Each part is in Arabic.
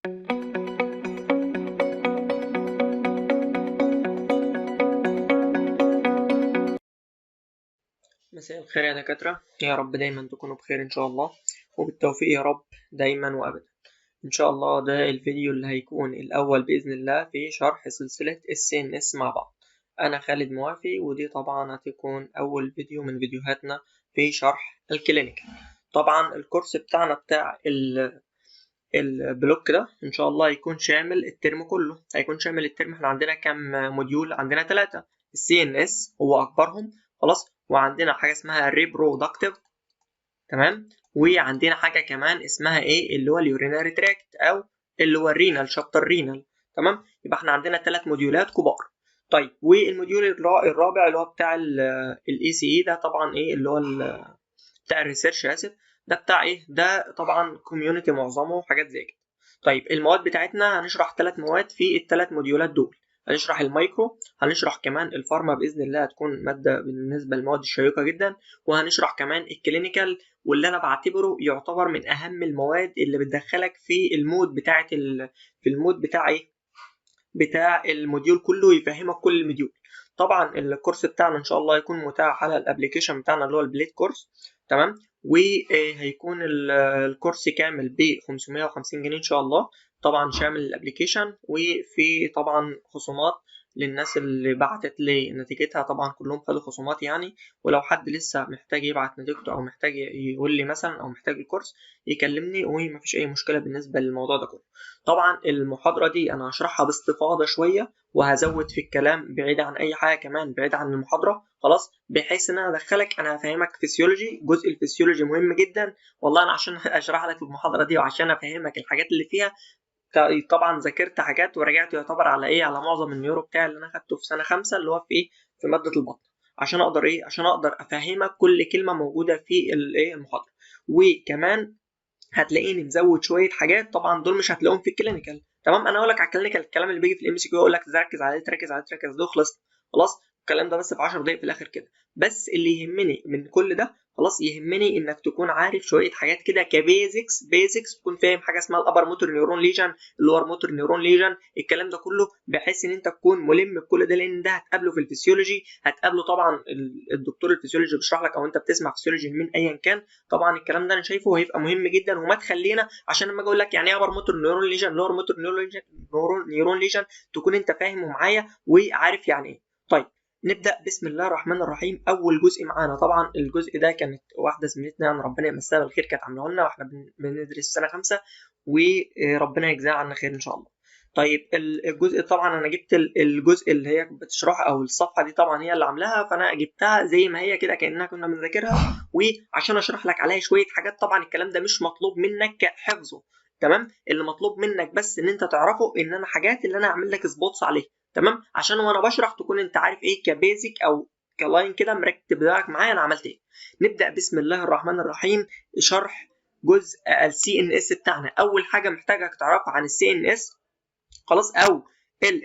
مساء الخير يا دكاترة، يا رب دايما تكونوا بخير إن شاء الله وبالتوفيق يا رب دايما وأبدا. إن شاء الله ده الفيديو اللي هيكون الأول بإذن الله في شرح سلسلة CNS مع بعض. أنا خالد موافي، ودي طبعا هتكون أول فيديو من فيديوهاتنا في شرح الكلينيكال. طبعا الكورس بتاعنا بتاع البلوك ده إن شاء الله هيكون شامل الترم كله، هيكون شامل الترم. احنا عندنا كام موديول؟ عندنا 3. CNS هو أكبرهم خلاص، وعندنا حاجة اسمها reproductive، تمام، وعندنا حاجة كمان اسمها ايه اللي هو اليوريناري تراكت او اللي هو الرينال شابتر رينال، تمام. يبقى احنا عندنا 3 موديولات كبار. طيب، والموديول الرابع اللي هو بتاع الاي سي اي ده طبعا ايه اللي هو بتاع الريسيرش، اسف، ده بتاع ايه؟ ده طبعا كوميونتي معظمه وحاجات زي كده. طيب المواد بتاعتنا هنشرح 3 مواد في ال3 موديولات دول. هنشرح المايكرو، هنشرح كمان الفارما باذن الله، هتكون ماده بالنسبه للمواد الشيقه جدا، وهنشرح كمان الكلينيكال، واللي انا بعتبره يعتبر من اهم المواد اللي بتدخلك في المود بتاعه في المود بتاع ايه، بتاع الموديول كله، يفهمك كل الموديول. طبعا الكورس بتاعنا ان شاء الله هيكون متاح على الابليكيشن بتاعنا اللي هو البليد كورس، تمام. وهيكون الكورس كامل ب 550 جنيه ان شاء الله، طبعا شامل الابليكيشن، وفي طبعا خصومات للناس اللي بعتت لي نتيجتها، طبعا كلهم خدوا خصومات يعني. ولو حد لسه محتاج يبعت نتيجته او محتاج يقول لي مثلا او محتاج الكورس يكلمني، ومفيش اي مشكله بالنسبه للموضوع ده كله. طبعا المحاضرة دي أنا هشرحها باستفاضة شوية، وهزود في الكلام بعيد عن أي حاجة كمان بعيد عن المحاضرة خلاص، بحيث إن أنا أدخلك، أنا هفهمك فيسيولوجي. جزء الفسيولوجي مهم جدا والله، أنا عشان أشرح لك المحاضرة دي وعشان أفهمك الحاجات اللي فيها. طبعا ذاكرت حاجات ورجعت يعتبر على إيه، على معظم النيورو بتاعي اللي أنا خدته في سنة 5 اللي هو في إيه، في مادة البطن، عشان أقدر إيه، عشان أقدر أفهمك كل كلمة موجودة في الإيه المحاضرة. وكمان هتلاقيني مزود شويه حاجات، طبعا دول مش هتلاقيهم في الكلينيكال، تمام. انا اقول لك على الكلينيكال الكلام اللي بيجي في الام سي كيو، اقول لك تركز عليه تركز عليه تركز، ده خلص خلاص. الكلام ده بس في 10 دقايق في الاخر كده. بس اللي يهمني من كل ده خلاص، يهمني انك تكون عارف شويه حاجات كده بيزكس، تكون فاهم حاجه اسمها الابر موتور نيورون ليجن، اللور موتور نيورون ليجن، الكلام ده كله، بحيث ان انت تكون ملم بكل ده، لان ده هتقابله في الفسيولوجي، هتقابله طبعا الدكتور الفسيولوجي بيشرح لك، او انت بتسمع فسيولوجي من ايا كان. طبعا الكلام ده انا شايفه هيبقى مهم جدا، وما تخلينا عشان لما اجي اقول لك يعني ايه ابر موتور نيورون ليجن، لور موتور نيورون ليجن، تكون انت فاهمه معايا وعارف يعني ايه. طيب نبدا بسم الله الرحمن الرحيم. اول جزء معانا طبعا الجزء ده كانت واحده زميلتنا يعني ربنا يمسها بالخير كانت عامله لنا، واحنا بندرس سنه 5، وربنا يجزاها عنا خير ان شاء الله. طيب الجزء طبعا انا جبت الجزء اللي هي بتشرحه او الصفحه دي طبعا هي اللي عاملاها، فانا جبتها زي ما هي كده كانها كنا بنذاكرها، وعشان اشرح لك عليها شويه حاجات. طبعا الكلام ده مش مطلوب منك حفظه، تمام، اللي مطلوب منك بس ان انت تعرفه ان انا حاجات اللي انا اعمل لك سبوتس عليها، تمام، عشان وانا بشرح تكون انت عارف ايه كبيزك او كلاين كده مرتب بالك معايا انا عملت ايه. نبدا بسم الله الرحمن الرحيم شرح جزء السي ان اس بتاعنا. اول حاجه محتاجك تعرفها عن السي ان اس خلاص، او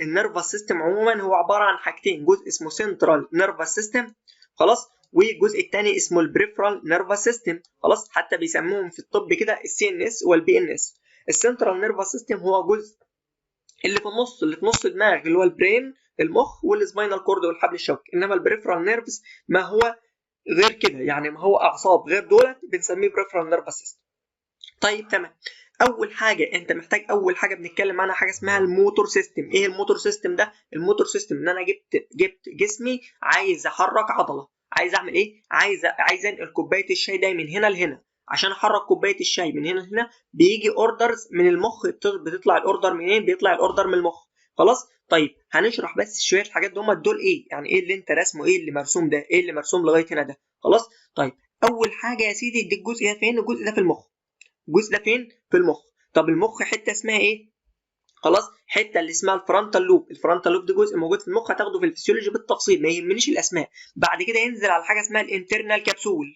النيرفس سيستم عموما، هو عباره عن حاجتين، جزء اسمه سنترال نيرفس سيستم خلاص، والجزء الثاني اسمه البريفرال نيرفس سيستم خلاص، حتى بيسموهم في الطب كده السي ان اس والبي ان اس. السنترال نيرفس سيستم هو جزء اللي في النص، اللي في نص الدماغ، اللي هو البرين، المخ والسباينال كورد والحبل الشوكي. انما البريفرال نيرفس ما هو غير كده، يعني ما هو اعصاب غير دولت بنسميه بريفرال نيرفس سيستم. طيب تمام. اول حاجه انت محتاج، اول حاجه بنتكلم عنها حاجه اسمها الموتور سيستم. ايه الموتور سيستم ده؟ الموتور سيستم ان انا جبت جسمي عايز احرك عضله، عايز اعمل ايه، عايز انقل كوبايه الشاي ده من هنا لهنا. عشان احرك كوبايه الشاي من هنا لهنا بيجي اوردرز من المخ، بتطلع الاوردر منين؟ بيطلع الاوردر من المخ خلاص. طيب هنشرح بس شويه الحاجات دول ايه، يعني ايه اللي انت رسمه، ايه اللي مرسوم ده، ايه اللي مرسوم لغايه هنا ده خلاص. طيب اول حاجه يا سيدي دي الجزء ده فين؟ الجزء ده في المخ. الجزء ده فين؟ في المخ. طب المخ حته اسمها ايه؟ خلاص، حته اللي اسمها الفرونتال لوب. الفرونتال لوب ده جزء موجود في المخ، هتاخده في الفسيولوجي بالتفصيل، ما يهمنيش الاسماء. بعد كده ينزل على حاجه اسمها الانترنال كبسول،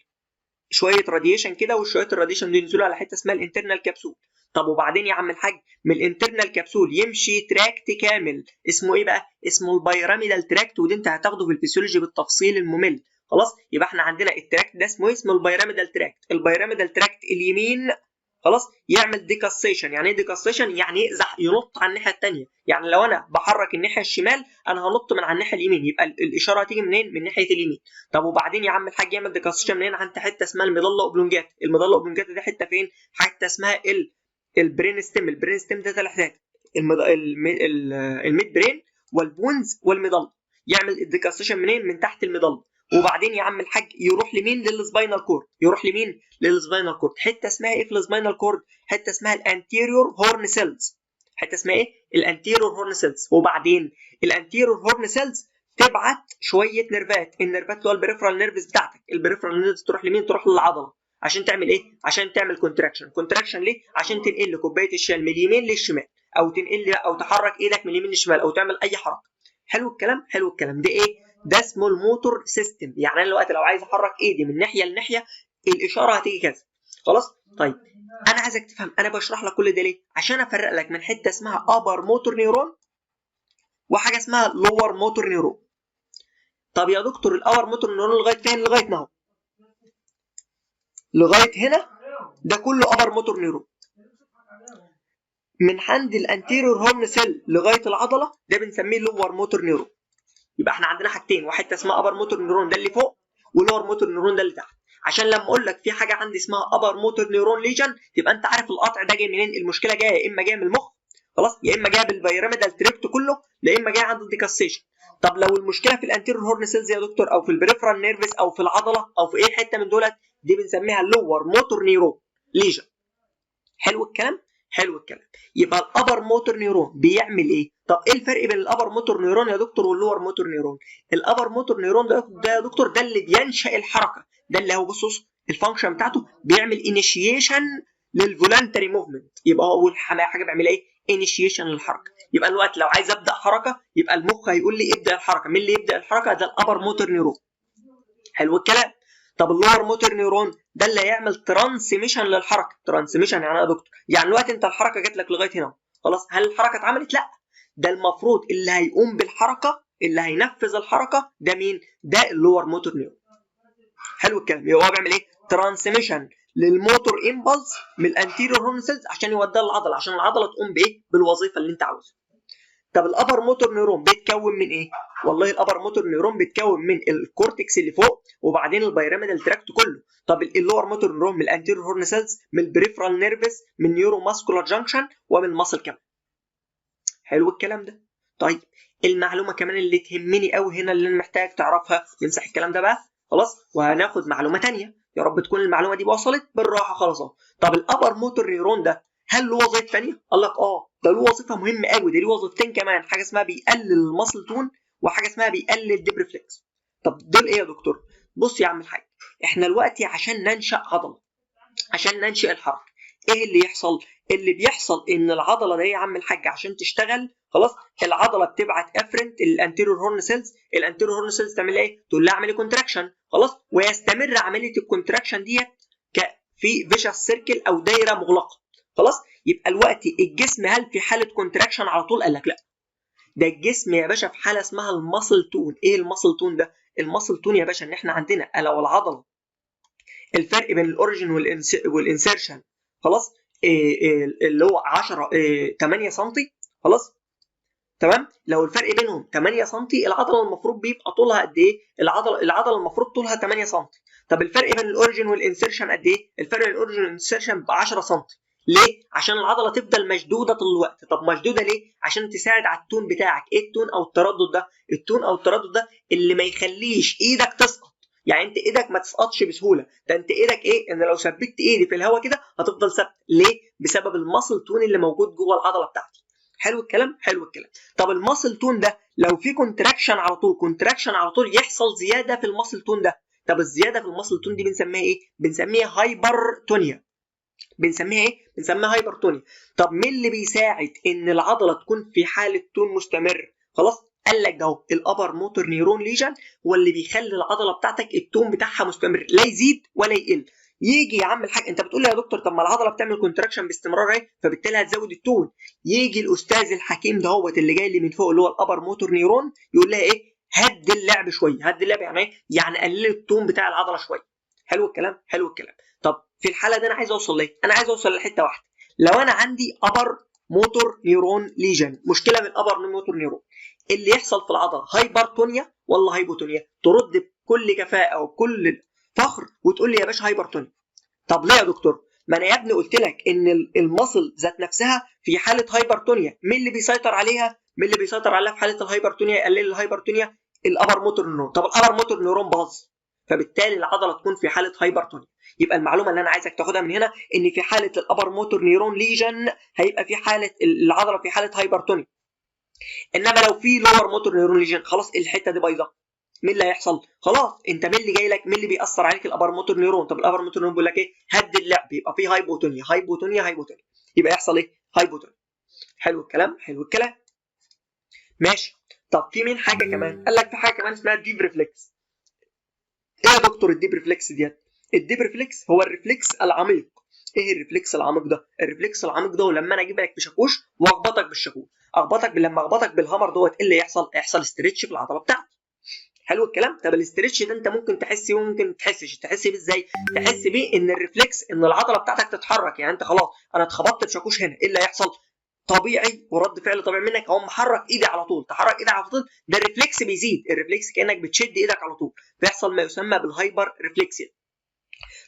شويه راديشن كده، وشويه الراديشن دول ينزلوا على حته اسمها الانترنال كبسول. طب وبعدين يا عم الحاج، من الانترنال كبسول يمشي تراكت كامل اسمه ايه بقى؟ اسمه البيراميدال تراكت، وده انت هتاخده في الفسيولوجي بالتفصيل الممل خلاص. يبقى احنا عندنا التراكت ده اسمه البيراميدال تراكت. البيراميدال تراكت اليمين خلاص يعمل ديكاستيشن. يعني ايه ديكاستيشن؟ يعني يقزح، ينط على الناحيه الثانيه. يعني لو انا بحرك الناحيه الشمال انا هنط من على الناحيه اليمين، يبقى الاشاره هتيجي منين؟ من ناحيه اليمين. طب وبعدين يا عم الحاج يعمل ديكاستيشن منين؟ عند حته اسمها المظله اوبلونجاتا. المظله اوبلونجاتا دي حته فين؟ حته اسمها البرين ستيم. البرين ستيم ده ثلاث حاجات، الميد برين والبونز والمظله. يعمل الديكاستيشن منين؟ من تحت المظله. وبعدين يا عم الحاج يروح لمين؟ للسباينال كورد. يروح لمين؟ للسباينال كورد. حته اسمها ايه في السباينال كورد؟ حته اسمها الانتيريور هورن سيلز. حته اسمها ايه؟ الانتيريور هورن سيلز. وبعدين الانتيريور هورن سيلز تبعت شويه نيرفات، النيرفات اللي هو البريفرال نيرفز بتاعتك. البريفرال نيرفز تروح لمين؟ تروح للعضله. عشان تعمل ايه؟ عشان تعمل كونتراكشن. كونتراكشن ليه؟ عشان تنقل كوبايه الشاي من اليمين للشمال، او تنقل او تحرك ايدك من اليمين للشمال، او تعمل اي حركه. حلو الكلام؟ حلو الكلام. ده ايه؟ ده اسمه الموتور سيستم. يعني انا دلوقتي لو عايز احرك ايدي من ناحيه لناحيه الاشاره هتيجي كذا. خلاص؟ طيب انا عايزك تفهم انا بشرح لك كل ده ليه؟ عشان افرق لك من حته اسمها ابر موتور نيورون وحاجه اسمها لور موتور نيورون. طب يا دكتور الابر موتور نيورون لغايه فين؟ لغايه ما هو لغايه هنا ده كله ابر موتور نيورون. من عند الانتيريور هورن سيل لغايه العضله ده بنسميه لور موتور نيورون. يبقى احنا عندنا حاجتين، واحد اسمها ابر موتور نيورون ده اللي فوق، ولور موتور نيورون ده اللي تحت. عشان لما اقول لك في حاجه عندي اسمها ابر موتور نيورون ليجن تبقى انت عارف القطع ده جاي منين. المشكله جايه يا اما جايه من المخ، خلاص، يا اما جايه بالبيراميدال تريكت كله، يا اما جايه عند الديكاستيشن. طب لو المشكله في الانتيريور هورن سيلز يا دكتور، او في البريفرال نيرفس، او في العضله، او في اي حته من دولت، دي بنسميها لور موتور نيورون ليجن. حلو الكلام؟ حلو الكلام. يبقى الابر موتور نيورون بيعمل ايه؟ طب ايه الفرق بين الابر موتور نيورون يا دكتور واللور موتور نيورون؟ الابر موتور نيورون ده يا دكتور ده اللي بينشأ الحركه، ده اللي هو بص الفانكشن بتاعته بيعمل انيشيشن للفولنتري موفمنت. يبقى هو اول حاجه بيعمل ايه؟ انيشيشن للحركه. يبقى الوقت لو عايز ابدا حركه يبقى المخ هيقول لي ابدا الحركه. مين اللي يبدا الحركه؟ ده الابر موتور نيورون. حلو الكلام. طب اللور موتور نيورون ده اللي هيعمل ترانسميشن للحركه. ترانسميشن يعني ايه يا دكتور؟ يعني الوقت انت الحركه جات لك لغايه هنا، خلاص، هل الحركه اتعملت؟ لا، ده المفروض اللي هيقوم بالحركه، اللي هينفذ الحركه ده مين؟ ده اللور موتور نيورون. حلو الكلام. يبقى هو بيعمل ايه؟ ترانسميشن للموتور امبلس من الانتيريور هورن سيلز عشان يوديها للعضله، عشان العضله تقوم بايه؟ بالوظيفه اللي انت عاوزها. طب الابر موتور نيورون بيتكون من ايه؟ والله الابر موتور نيورون بيتكون من الكورتكس اللي فوق، وبعدين البيراميدال تراكت كله. طب اللور موتور نيورون من الانتيريور هورن سيلز، من البريفرال نيرفس، من نيورو ماسكولار جانكشن، ومن الماسل كمان. حلو الكلام ده. طيب المعلومه كمان اللي تهمني قوي هنا اللي انا محتاج تعرفها، نمسح الكلام ده بقى خلاص وهناخد معلومه ثانيه. يا رب تكون المعلومه دي وصلت بالراحه خلاص اهو. طب الابر موتور نيورون ده هل له وظيفه ثانيه؟ قال لك ده له وظيفه مهمه قوي، ده له وظيفتين كمان، حاجه اسمها بيقلل الماسل تون، وحاجه اسمها بيقلل الديبريفلكس. طب دول ايه يا دكتور؟ بص يا عم الحاج، احنا دلوقتي عشان ننشأ عضله، عشان ننشئ الحركه، ايه اللي يحصل؟ اللي بيحصل ان العضله دي يا عم الحاج عشان تشتغل خلاص العضله بتبعت افرنت الانتيريور هورن سيلز. الانتيريور هورن سيلز تعمل ايه؟ تقول لها اعملي كونتراكشن، خلاص، ويستمر عمليه الكونتراكشن ديت في فيشس سيركل او دايره مغلقه. خلاص، يبقى الوقت الجسم هل في حاله كونتراكشن على طول؟ قال لك لا، ده الجسم يا باشا في حاله اسمها الماسل تون. ايه الماسل تون ده؟ الماسل تون يا باشا ان احنا عندنا لو العضله الفرق بين الاوريجن والانسيرشن خلاص اللي هو 10 8 سم، خلاص تمام، لو الفرق بينهم 8 سم العضله المفروض بيبقى طولها قد ايه؟ العضله المفروض طولها 8 سم. طب الفرق بين الاوريجن والانسيرشن قد ايه؟ الفرق بين الاوريجن والانسيرشن ب 10 سم. ليه؟ عشان العضله تفضل مشدوده طول الوقت. طب مشدوده ليه؟ عشان تساعد على التون بتاعك. ايه التون او التردد ده؟ التون او التردد ده اللي ما يخليش ايدك تسقط. يعني انت ايدك ما تسقطش بسهوله، ده انت ايدك ايه؟ ان لو ثبت ايدي في الهواء كده هتفضل ثابته. ليه؟ بسبب الماسل تون اللي موجود جوه العضله بتاعتي. حلو الكلام؟ حلو الكلام. طب الماسل تون ده لو في كونتراكشن على طول، كونتراكشن على طول يحصل زياده في الماسل تون ده. طب الزياده في الماسل تون دي بنسميها ايه؟ بنسميها هايبرتونيا. بنسميها ايه؟ بنسميها هايبرتونيا. طب مين اللي بيساعد ان العضله تكون في حاله تون مستمر؟ خلاص قال لك ده الابر موتور نيورون ليجن هو اللي بيخلي العضله بتاعتك التون بتاعها مستمر، لا يزيد ولا يقل. يجي يا عم الحاج انت بتقول لي يا دكتور طب ما العضله بتعمل كونتراكشن باستمرار اهي فبالتالي هتزود التون. يجي الاستاذ الحكيم دهوت اللي جاي لي من فوق اللي هو الابر موتور نيورون يقول لها ايه؟ هد اللعب شويه. هد اللعب يعني ايه؟ يعني قلل التون بتاع العضله شويه. حلو الكلام؟ حلو الكلام. طب في الحاله دي انا عايز اوصل ليه؟ انا عايز اوصل لحته واحده. لو انا عندي ابر موتور نيورون ليجن، مشكله من الابر موتور نيورون، اللي يحصل في العضله هايبرتونيا ولا هايبوتونيا؟ ترد بكل كفاءه وبكل فخر وتقول لي يا باشا هايبرتونيا. طب ليه يا دكتور؟ ما انا يا ابني قلت لك ان المصل ذات نفسها في حاله هايبرتونيا، مين اللي بيسيطر عليها؟ مين اللي بيسيطر عليها في حاله الهايبرتونيا يقلل الهايبرتونيا؟ الابر موتور نيورون. طب الابر موتور نيورون باظ، فبالتالي العضله تكون في حاله هايبرتونيا. يبقى المعلومه اللي انا عايزك تاخدها من هنا ان في حاله الابر موتور نيورون ليجن هيبقى في حاله العضله في حاله هايبرتونيا. انما لو في لور موتور نيورون ليجن خلاص الحته دي بايظه، مين اللي هيحصل؟ خلاص انت مين اللي جاي لك؟ مين اللي بيأثر عليك؟ الابر موتور نيورون. طب الابر موتور نيورون بيقول لك ايه؟ هد اللعب، يبقى في هايبوتونيا هايبوتونيا هايبوتونيا، يبقى يحصل ايه؟ هايبوتونيا. حلو الكلام، حلو الكلام. ماشي. طب في مين حاجه كمان؟ قال لك في حاجه كمان اسمها الديب ريفلكس. ايه يا دكتور الديب ريفلكس ديت؟ الديب ريفلكس هو الريفلكس العميق. ايه الريفلكس العميق ده؟ الريفلكس العميق ده لما انا اجيب لك بشاكوش واخبطك بالشاكوش، لما اخبطك بالهامر دوت ايه اللي يحصل؟ يحصل استرتش في العضله بتاعتك. حلو الكلام. طب الاسترتش ده انت ممكن تحس بيه وممكن تحس بيه ازاي؟ تحس بيه ان الريفلكس ان العضله بتاعتك تتحرك. يعني انت خلاص انا اتخبطت بشاكوش هنا، ايه اللي هيحصل؟ طبيعي ورد فعل طبيعي منك اقوم محرك ايدي على طول، تحرك ايدي على طول، ده الريفلكس بيزيد، الريفلكس كانك بتشد ايدك على طول، بيحصل ما يسمى بالهايبر ريفلكسيا.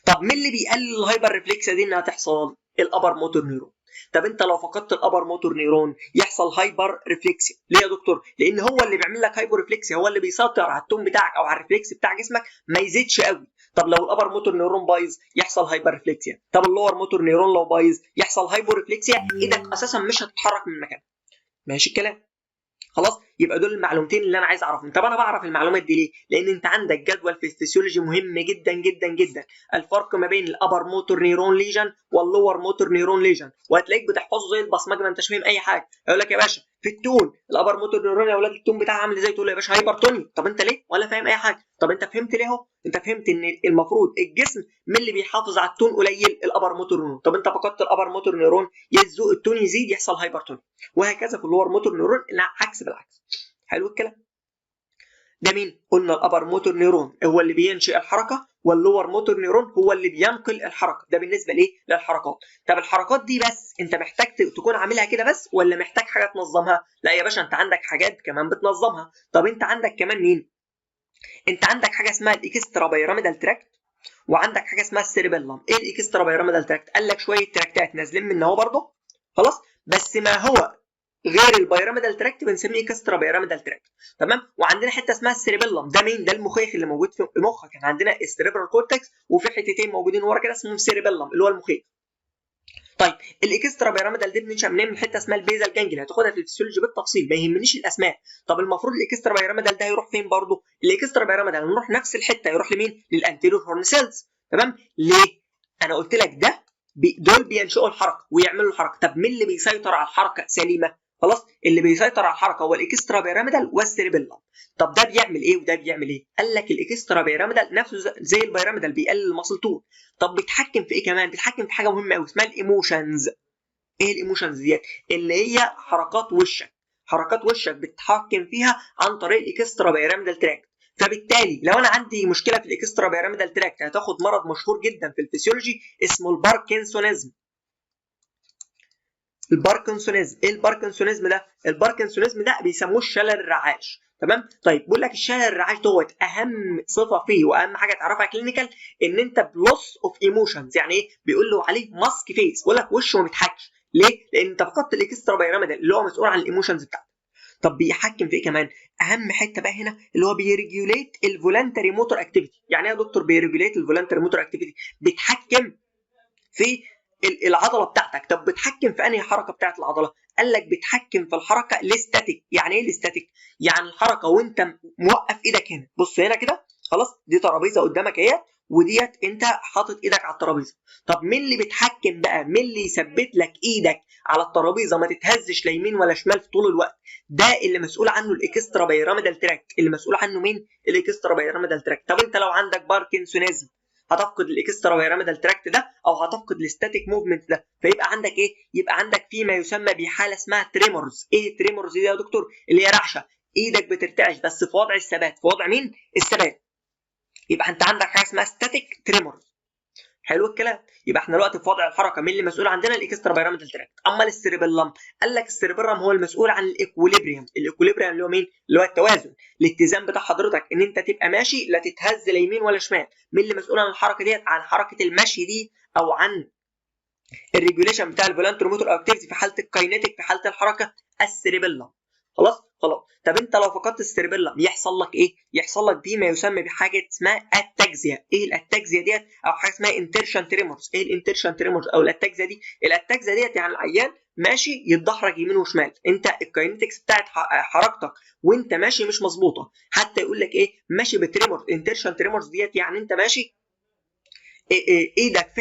طب مين اللي بيقلل الهايبر ريفلكسيا دي انها تحصل؟ الابر موتور نيورون. طب انت لو فقدت الابر موتور نيورون يحصل هايبر ريفلكسيا. ليه يا دكتور؟ لان هو اللي بيعمل لك هايبر ريفلكسيا، هو اللي بيسيطر على التون بتاعك او على الريفلكس بتاع جسمك ما يزيدش قوي. طب لو الابر موتور نيورون بايظ يحصل هايبر ريفلكسيا. طب اللور موتور نيورون لو بايظ يحصل هايبر ريفلكسيا، ايدك اساسا مش هتتحرك من مكانها. ماشي الكلام؟ خلاص، يبقى دول المعلومتين اللي انا عايز اعرفهم. طب انا بعرف المعلومات دي ليه؟ لان انت عندك جدول في الفسيولوجي مهم جدا جدا جدا، الفرق ما بين الابر موتور نيرون ليجن واللور موتور نيرون ليجن، وهتلاقيك بتحفظه زي البصمجه ما انتش فاهم اي حاجه. يقول لك يا باشا في التون الابر موتور نيرون يا اولاد التون بتاعها عامل ازاي؟ تقول له يا باشا هايبرتوني. طب انت ليه؟ ولا فاهم اي حاجه. طب انت فهمت ليه اهو؟ انت فهمت ان المفروض الجسم من اللي بيحافظ على التون قليل الابر موتور نيرون. طب انت فقدت الابر موتور نيرون يزق التون يزيد يحصل هايبرتوني، وهكذا في اللور موتور نيرون عكس بالعكس. حلو الكلام. ده مين؟ قلنا الابر موتور نيرون هو اللي بينشئ الحركه، واللور موتور نيرون هو اللي بينقل الحركه. ده بالنسبه ليه؟ للحركات. طب الحركات دي بس انت محتاج تكون عاملها كده بس ولا محتاج حاجه تنظمها؟ لا يا باشا انت عندك حاجات كمان بتنظمها. طب انت عندك كمان مين؟ انت عندك حاجه اسمها الاكسترا بايراميدال تراكت، وعندك حاجه اسمها السيربيلم. ايه الاكسترا بايراميدال تراكت؟ قال لك شويه تراكتات نازلين من اهو برضه، خلاص، بس ما هو غير البيراميدال تراكت بنسميه اكسترا بيراميدال تراكت. تمام. وعندنا حته اسمها السيربيلم. ده مين؟ ده المخيخ اللي موجود في مخك. يعني عندنا السيربرال كورتكس وفي حتتين موجودين ورا كده اسمهم سيربيلم اللي هو المخيخ. طيب الاكسترا بيراميدال دي بننشا منين؟ من حته اسمها البيزال جانجلي، هتاخدها في الفسيولوجي بالتفصيل، ما يهمنيش الاسماء. طب المفروض الاكسترا بيراميدال ده هيروح فين برضه؟ الاكسترا بيراميدال نروح نفس الحته، يروح لمين؟ للانتيريور هورن سيلز. تمام. ليه؟ انا قلت لك ده دول بينشئوا الحركه ويعملوا الحركه. طب مين اللي بيسيطر على الحركه سليمه؟ خلاص، اللي بيسيطر على الحركه هو الاكسترا بيراميدال والسيربيلم. طب ده بيعمل ايه وده بيعمل ايه؟ قال لك الاكسترا بيراميدال نفسه زي البيراميدال بيقلل الماسل تون. طب بيتحكم في ايه كمان؟ بيتحكم في حاجه مهمه قوي اسمها الايموشنز. ايه الايموشنز ديت؟ اللي هي حركات وشك. حركات وشك بتتحكم فيها عن طريق الاكسترا بيراميدال تراكت. فبالتالي لو انا عندي مشكله في الاكسترا بيراميدال تراكت هتاخد مرض مشهور جدا في الفسيولوجي اسمه الباركنسونيزم. الباركنسونيزم. ايه الباركنسونيزم ده؟ الباركنسونيزم ده بيسموه الشلل الرعاش. تمام. طيب بيقول لك الشلل الرعاش دوت اهم صفه فيه واهم حاجه تعرفها كلينيكال ان انت بلوس اوف ايموشنز. يعني ايه؟ بيقول له عليه ماسك فيس، بيقول لك وشه ما بيضحكش. ليه؟ لان انت فقدت الاكسترا بيراميدال اللي هو مسؤول عن الايموشنز بتاعتك. طب بيحكم في ايه كمان؟ اهم حته بقى هنا اللي هو بيريجوليت الفولنتري موتور اكتيفيتي. يعني ايه يا دكتور بيريجوليت الفولنتري موتور اكتيفيتي؟ بيتحكم في العضله بتاعتك. طب بتحكم في انهي حركه بتاعت العضله؟ قال لك بتحكم في الحركه الاستاتيك. يعني ايه الاستاتيك؟ يعني الحركه وانت موقف ايدك هنا، بص هنا كده، خلاص دي ترابيزه قدامك اهي وديت انت حاطط ايدك على الترابيزه. طب مين اللي بيتحكم بقى؟ مين اللي يثبت لك ايدك على الترابيزه ما تتهزش لا يمين ولا شمال في طول الوقت؟ ده اللي مسؤول عنه الاكسترا بيراميدال تراك. اللي مسؤول عنه مين؟ الاكسترا بيراميدال تراك. طب انت لو عندك باركنسونيزم هتفقد الاكسترا بيراميدال تراكت ده او هتفقد الستاتيك موفمنت ده، فيبقى عندك ايه؟ يبقى عندك في ما يسمى بحاله اسمها تريمورز. ايه تريمورز دي يا دكتور؟ اللي هي رعشه، ايدك بترتعش بس في وضع الثبات. في وضع مين؟ الثبات. يبقى انت عندك حاجه اسمها ستاتيك تريمورز. حلو الكلام. يبقى احنا دلوقتي في وضع الحركه مين اللي مسؤول عندنا؟ الاكسترا بيراميدال تراكت. اما السيربيلم قال لك السيربيلم هو المسؤول عن الاكوليبريم. الاكوليبريم اللي هو مين؟ اللي هو التوازن، الاتزان بتاع حضرتك، ان انت تبقى ماشي لا تتهز لا يمين ولا شمال. مين اللي مسؤول عن الحركه ديت؟ عن حركه المشي دي، او عن الريجوليشن بتاع الفولانتري موتور اكتيفيتي في حاله الكاينيتيك في حاله الحركه السيربيلم. خلاص. طب انت لو فقدت السيربيلم يحصل لك ايه؟ يحصل لك بما يسمى بحاجه اسمها التاكزيا. ايه الاتاكزيا ديت؟ او حاجه اسمها انترشن تريمورز. ايه الانترشن تريمورز او الاتاكزيا دي؟ الاتاكزيا ديت يعني العيان ماشي يتدحرج يمين وشمال، انت الكاينيتكس بتاعت حركتك وانت ماشي مش مظبوطه، حتى يقول لك ايه؟ ماشي بتريمورز. انترشن تريمورز ديت يعني انت ماشي ايدك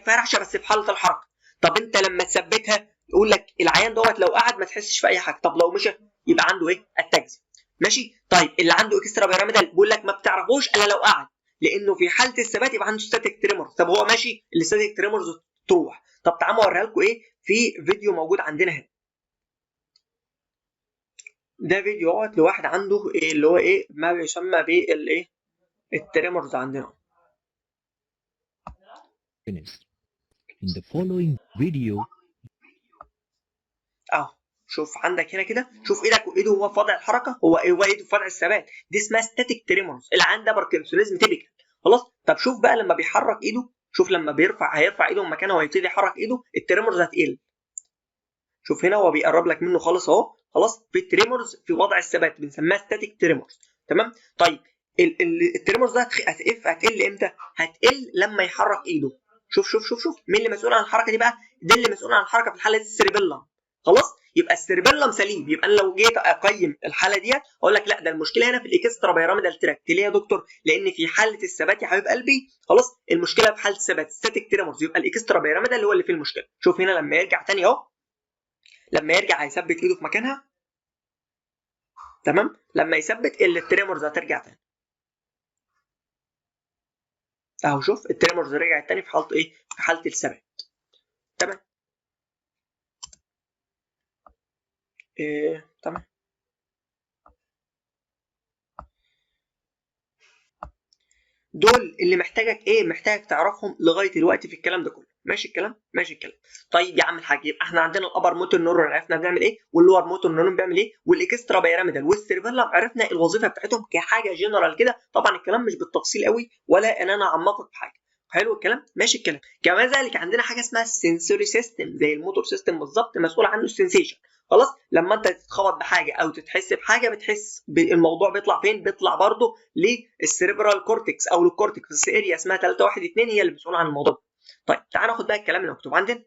فيها رعشه بس في حاله الحركه. طب انت لما تثبتها يقول لك العيان دوت لو قعد ما تحسش في اي حاجه، طب لو مشى يبقى عنده ايه؟ التاكسي. ماشي. طيب اللي عنده اكسترا بيراميدال بيقول لك ما بتعرفوش الا لو قعد، لانه في حاله الثبات يبقى عنده ستاتيك تريمورز. طب هو ماشي الستاتيك تريمورز تروح. طب تعالوا اوريها لكم ايه في فيديو موجود عندنا هنا. ده فيديو اهوت لواحد عنده إيه اللي هو ايه ما بيسمى بالايه التريمورز عندنا. In the following video اهو شوف عندك هنا كده، شوف ايدك وايده هو في وضع الحركه، هو ايده في وضع الثبات، دي اسمها ستاتيك تريمورز. العيان ده باركنسونيزم تيبيكال. خلاص. طب شوف بقى لما بيحرك ايده، شوف لما هيرفع ايده من مكانه وهيبتدي يحرك ايده التريمورز هتقل. شوف هنا هو بيقرب لك منه خالص اهو. خلاص. في التريمورز في وضع الثبات بنسميها ستاتيك تريمورز. تمام. طيب التريمورز ده هتقل امتى؟ هتقل لما يحرك ايده. شوف مين اللي مسؤول عن الحركه دي بقى؟ ده اللي مسؤول عن الحركه في الحاله دي السيربيلم. خلاص. يبقى السيربيلم سليم. يبقى انا لو جيت اقيم الحاله ديت اقول لك لا ده المشكله هنا في الاكسترا بيراميدال تراكت. ليه يا دكتور؟ لان في حاله الثبات يا حبيب قلبي خلاص المشكله في حاله الثبات ستاتيك تريمورز، يبقى الاكسترا بيراميدال هو اللي فيه المشكله. شوف هنا لما يرجع تاني اهو، لما يرجع هيثبت ايده في مكانها. تمام. لما يثبت التريمورز هترجع تاني اهو. شوف التريمورز رجعت تاني في حاله ايه؟ في حاله الثبات. تمام. تمام. دول اللي محتاجك ايه؟ محتاجك تعرفهم لغايه دلوقتي في الكلام ده كله. ماشي الكلام؟ ماشي الكلام. طيب يا عم الحاج، يبقى احنا عندنا الابر موتور نورون عرفنا بنعمل ايه، واللور موتور نورون بيعمل ايه، والاكسترا بيراميدال والسيربيلم عرفنا الوظيفه بتاعتهم كحاجه جنرال كده. طبعا الكلام مش بالتفصيل قوي ولا ان انا اعمقك في حاجه. حلو الكلام؟ ماشي الكلام. كما ذلك عندنا حاجه اسمها السنسوري سيستم زي الموتور سيستم بالظبط، مسؤول عنه السنسيشن. خلاص. لما انت تتخبط بحاجه او تتحس بحاجه بتحس الموضوع بيطلع فين؟ بيطلع برضه للسيريبرال كورتكس او للكورتكس اريا اسمها 312 هي اللي مسؤوله عن الموضوع. طيب تعال ناخد بقى الكلام اللي مكتوب عندنا.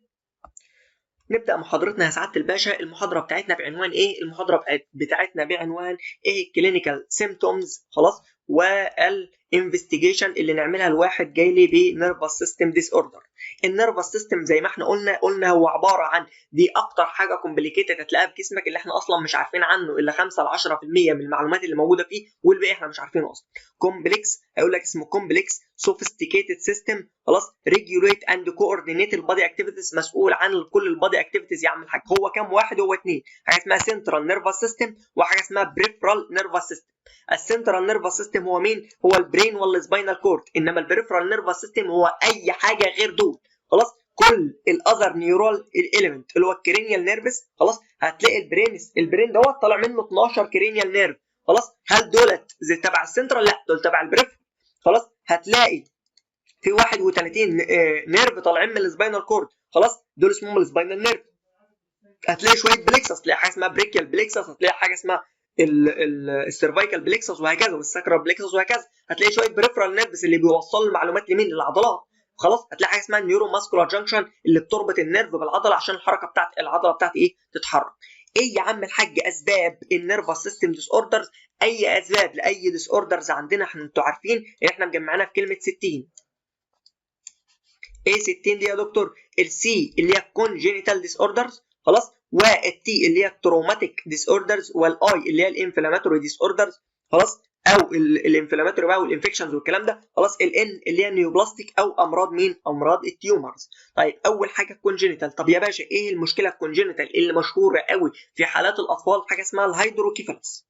نبدا محاضرتنا يا سعاده الباشا. المحاضره بتاعتنا بعنوان ايه؟ المحاضره بتاعتنا بعنوان ايه؟ الكلينيكال سيمبتومز. خلاص. والانفستيجيشن اللي نعملها الواحد جاي لي بنيرفس سيستم ديس اوردر. النيرفس سيستم زي ما احنا قلنا هو عباره عن دي اكتر حاجه كومبليكيتد هتلاقيها في جسمك، اللي احنا اصلا مش عارفين عنه الا 5 ل 10% من المعلومات اللي موجوده فيه، والباقي احنا مش عارفينه اصلا. كومبلكس هيقول لك اسمه كومبلكس سوفيستيكيتد سيستم. خلاص. ريجوليت اند كوردينيت البادي اكتيفيتيز، مسؤول عن كل البادي اكتيفيتيز يا عم الحاج. هو كام واحد؟ هو اثنين. حاجه اسمها سنترال نيرفس سيستم وحاجه اسمها بريفرال نيرفس سيستم. السنترال نيرفس سيستم هو مين؟ هو البرين والسباينال كورد. انما البريفرال نيرفس سيستم هو اي حاجه غير دول. خلاص. كل الاذر نيورال اليمنت اللي هو الكرينيال نيرفس. خلاص. هتلاقي البرين دوت طالع منه 12 كرينيال نيرف. خلاص. هل دولت زي تبع السنترال؟ لا، دول تبع البريفرال. خلاص. هتلاقي في 31 نيرف طالعين من السباينال كورد. خلاص. دول اسمهم السباينال نيرف. هتلاقي شويه بليكسس، هتلاقي حاجه اسمها بريكيال بليكسس، هتلاقي حاجه اسمها السيرفايكال بليكسس وهكذا، والساكرال بليكسس وهكذا. هتلاقي شويه بريفرال نيرفز اللي بيوصلوا المعلومات لمين؟ للعضلات. خلاص. هتلاقي حاجه اسمها النيورو ماسكولار جانكشن اللي بتربط النيرف بالعضله عشان الحركه بتاعت العضله بتاعت ايه؟ تتحرك. ايه يا عم الحاج اسباب النيرفس سيستم ديس اوردرز؟ اي اسباب لاي ديس اوردرز عندنا احنا انتوا عارفين ان احنا مجمعينها في كلمه 60. ايه 60 دي يا دكتور؟ السي اللي هي كونجينيتال ديس اوردرز. خلاص. والتي اللي هي التروماتيك ديس اوردرز، والاي اللي هي الانفلاماتوري ديس اوردرز. خلاص. او الانفلاماتوري بقى والانفكشنز والكلام ده. خلاص. الان اللي هي نيوبلاستيك او امراض مين؟ امراض التيومرز. طيب اول حاجه الكونجينيتال. طب يا باشا ايه المشكله الكونجينيتال اللي مشهوره قوي في حالات الاطفال؟ حاجه اسمها الهيدروكيفالس.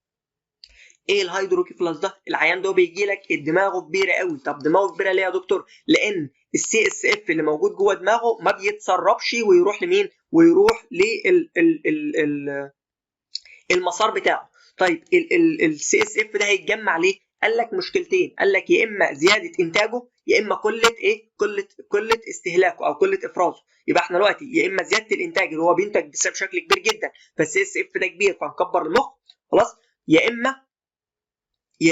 ايه الهيدروكيفالوس ده؟ العيان ده بيجي لك دماغه كبيره قوي. طب دماغه كبيره ليه يا دكتور؟ لان السي اس اف اللي موجود جوه دماغه ما بيتسربش ويروح لمين؟ ويروح للمسار بتاعه. طيب السي اس اف ده هيتجمع ليه؟ قال لك مشكلتين، قال لك يا اما زياده انتاجه يا اما قله ايه؟ قله استهلاكه او قله افرازه. يبقى احنا دلوقتي يا اما زياده الانتاج اللي هو بينتج بشكل كبير جدا فالسي اس اف ده كبير فنكبر المخ خلاص، يا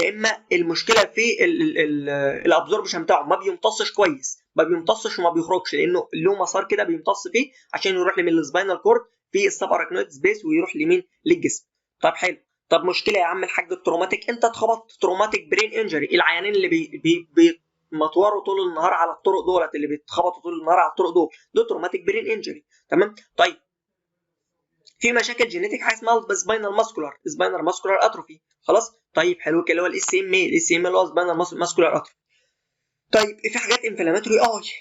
اما المشكله في الابزوربشن بتاعه ما بيمتصش كويس، ما بيمتصش وما بيخرجش لانه له مسار كده بيمتص فيه عشان يروح لمين؟ السباينال كورد في السب اراكنويد سبيس ويروح لمين؟ للجسم. طب حلو. طب مشكله يا عم الحاج التروماتيك، انت اتخبطت تروماتيك برين انجري. العيانين اللي مطوروا طول النهار على الطرق دولت، اللي بيتخبطوا طول النهار على الطرق دول تروماتيك برين انجري. تمام. طيب في مشاكل جينيتك حاجه اسمها سباينال ماسكولار اتروفي. خلاص. طيب حلو كده اللي هو الاس ام اللي هو سباينال ماسكولار اتروفي. طيب في حاجات انفلاماتوري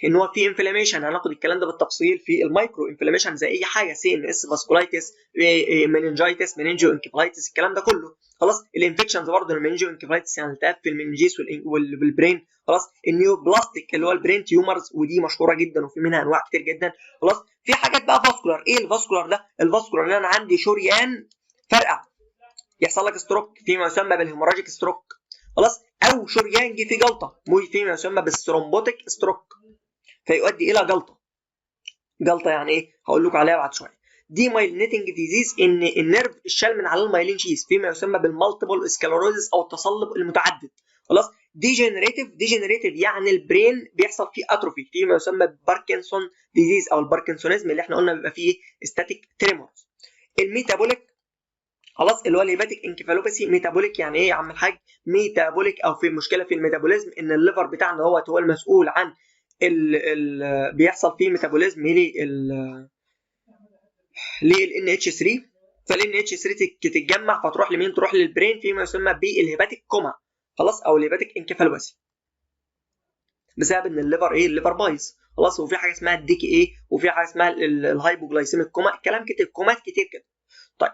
ان هو في انفلاميشن، هناخد الكلام ده بالتفصيل في المايكرو انفلاميشن زي اي حاجه سي ان اس فاسكولايتس مننجايتس مننجو انكفالايتس الكلام ده كله. خلاص. الانفكشنز برضه المننجو انكفالايتس يعني التهاب في المنجيس والبرين. خلاص. النيو بلاستيك اللي هو البرين تيومرز ودي مشهوره جدا وفي منها انواع كتير جدا. خلاص. في حاجات بقى فاسكولار. ايه الفاسكولار ده؟ الفاسكولار اللي انا عندي شريان فرقع يحصل لك ستروك فيما يسمى بالهيموراجيك ستروك. خلاص. او شريان جه فيه جلطه فيما يسمى بالثرومبوتيك ستروك فيؤدي الى جلطه يعني ايه؟ هقول لكم عليها بعد شويه. دي مايلينيتنج ديزيز ان النيرف اتشال من على المايلين شيز فيما يسمى بالمالتيبل سكلروزس او التصلب المتعدد. خلاص. ديجنريتيف يعني البرين بيحصل فيه اتروفي فيما يسمى بباركنسون ديزيز او الباركنسونيزم اللي احنا قلنا بيبقى فيه ستاتيك تريمورز. الميتابوليك خلاص اللي هو الهيباتيك انكفالوباثي. ميتابوليك يعني ايه يا عم الحاج؟ ميتابوليك او في مشكله في الميتابوليزم ان الليفر بتاعنا هو المسؤول عن بيحصل فيه ميتابوليزم للان اتش 3 فالان اتش 3 تتجمع فتروح لمين؟ تروح للبرين فيما يسمى بالهيباتيك كوما. خلاص. او الهيباتيك انكفالوباثي بسبب ان الليفر بايظ. خلاص. وفي حاجه اسمها الديكي ايه وفي حاجه اسمها الهايبوجلايسيميك كوما. الكلام كتير كومات كتير كده. طيب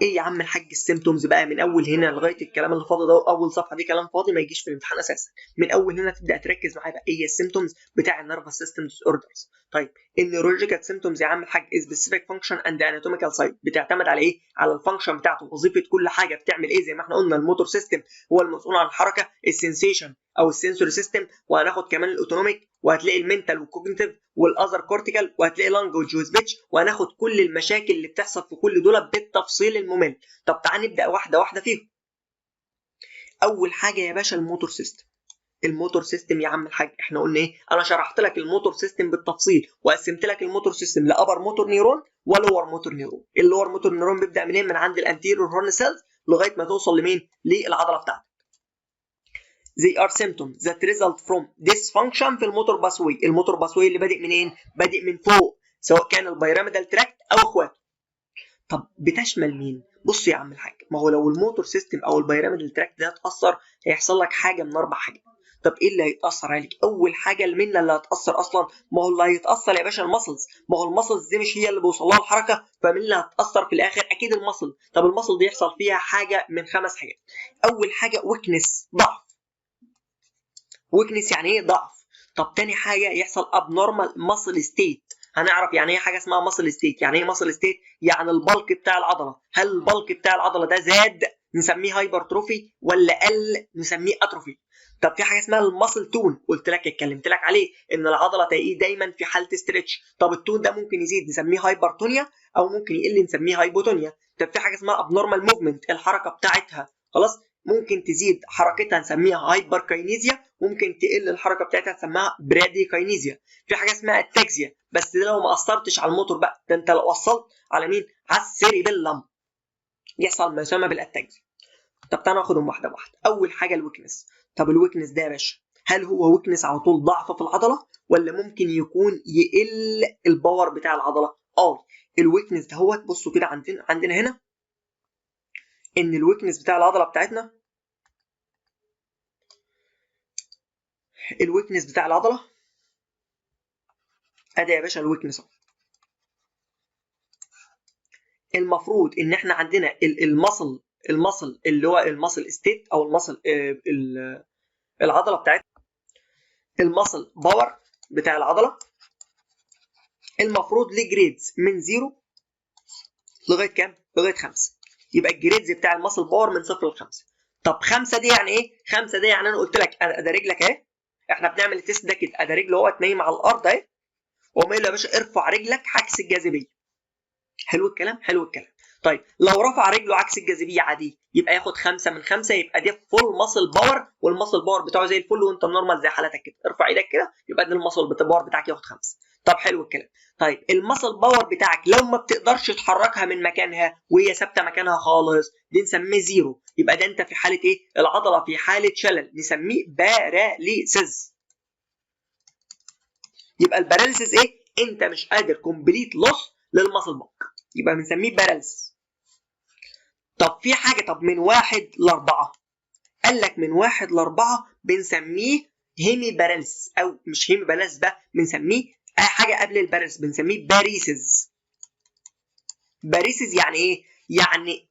ايه يا عم الحاج السيمتومز بقى من اول هنا لغايه الكلام اللي فاضي ده؟ اول صفحه دي كلام فاضي ما يجيش في الامتحان اساسا. من اول هنا تبدا تركز معايا بقى ايه السيمتومز بتاع النيرفس سيستم ديس اوردرز. طيب النيورولوجيكال سيمتومز يا عم الحاج سبيسيفيك فانكشن اند اناتوميكال سايت بتعتمد على ايه؟ على الفانكشن بتاعته، وظيفه كل حاجه بتعمل ايه. زي ما احنا قلنا الموتور سيستم هو المسؤول عن الحركه، السنسيشن او السنسوري سيستم، وهناخد كمان الاوتونوميك، وهتلاقي المنتال والكوجنيتيف والاذر كورتيكال، وهتلاقي لانجوج وسبيتش، وهناخد كل المشاكل اللي بتحصل في كل دول بالتفصيل الممل. طب تعال نبدا واحده واحده فيهم. اول حاجه يا باشا الموتور سيستم يا عم الحاج احنا قلنا ايه؟ انا شرحت لك الموتور سيستم بالتفصيل وقسمت لك الموتور سيستم لابر موتور نيرون ولور موتور نيرون. اللور موتور نيرون بيبدا منين؟ من عند الانتيريور هورن سيلز لغايه ما توصل لمين؟ للعضله بتاعتك. They are symptoms that result from dysfunction في الموتور باسوي. الموتور باسوي اللي بادئ منين؟ بادئ من فوق سواء كان البيراميدال تراكت او اخواته. طب بتشمل مين؟ بص يا عم الحاج، ما هو لو الموتور سيستم او البيراميدال تراكت ده اتاثر هيحصل لك حاجه من 4 حاجات. طب ايه اللي هيتاثر عليك؟ اول حاجه المنه اللي هتاثر اصلا، ما هو اللي هيتاثر يا باشا المسلز. ما هو المسلز دي مش هي اللي بيوصل لها الحركه، فمين اللي هتاثر في الاخر؟ اكيد المسل. طب المسل دي يحصل فيها حاجه من 5 حاجات. اول حاجه ويكنس، ضعف. ويكنس يعني ايه؟ ضعف. طب تاني حاجه يحصل abnormal muscle state. هنعرف يعني ايه حاجه اسمها muscle state. يعني ايه muscle state؟ يعني البلك بتاع العضله. هل البلك بتاع العضله ده زاد نسميه هايبرتروفي ولا قل نسميه اتروفي؟ طب في حاجه اسمها الماسل تون، قلت لك اتكلمت لك عليه ان العضله تلاقيه دايما في حاله ستريتش. طب التون ده ممكن يزيد نسميه هايبرتونيا او ممكن يقل نسميه هايبوتونيا. طب في حاجه اسمها ابنورمال موفمنت، الحركه بتاعتها خلاص ممكن تزيد حركتها نسميها هايبركاينيزيا، ممكن تقل الحركه بتاعتها نسميها براديكاينيزيا. في حاجه اسمها التاكزيا، بس ده لو ما اثرتش على الموتور بقى، ده انت لو وصلت على مين؟ على السيريبيلم يحصل ما يسمى بالاتاكزيا. طب تعالى ناخدهم واحده واحده. اول حاجه الويكنس. طب الويكنس ده يا باشا هل هو ويكنس على طول ضعف في العضله ولا ممكن يكون يقل الباور بتاع العضله؟ الويكنس ده هو بصوا كده عندنا هنا ان الويكنس بتاع العضله بتاعتنا، الويكنس بتاع العضله ادي يا باشا الويكنس. المفروض ان احنا عندنا المصل المصل اللي هو المصل ستيت او المصل العضله بتاعتنا، المصل باور بتاع العضله المفروض ليه جريدز من 0 لغايه كام؟ لغايه 5. يبقى الجريدز بتاع المصل باور من 0 ل 5. طب 5 دي يعني ايه؟ 5 دي يعني انا قلت لك ادي رجلك اهي، احنا بنعمل التيست ده كده، ادي رجله اهو نايم على الارض اهي، وقوم قايل له يا باشا ارفع رجلك عكس الجاذبيه. حلو الكلام؟ حلو الكلام. طيب لو رفع رجله عكس الجاذبيه عادي يبقى ياخد 5 من 5، يبقى دي فول ماسل باور، والماسل باور بتاعه زي الفل وانت نورمال زي حالتك كده، ارفع ايدك كده يبقى ده الماسل باور بتاعك ياخد 5. طب حلو الكلام. طيب الماسل باور بتاعك لو ما بتقدرش تحركها من مكانها وهي ثابته مكانها خالص دي نسميه 0، يبقى ده انت في حاله ايه؟ العضله في حاله شلل، نسميه باراليسيس. يبقى الباراليسيس ايه؟ انت مش قادر كومبليت لوس للماسل باور، يبقى بنسميه باراليسيس. طب في حاجه، طب من 1 ل 4 قال لك من 1 ل 4 بنسميه هيمي باراليسيس، او مش هيمي باراليسيس بقى، بنسميه اي حاجه قبل الباراليسيس بنسميه باريسيس. باريسيس يعني ايه؟ يعني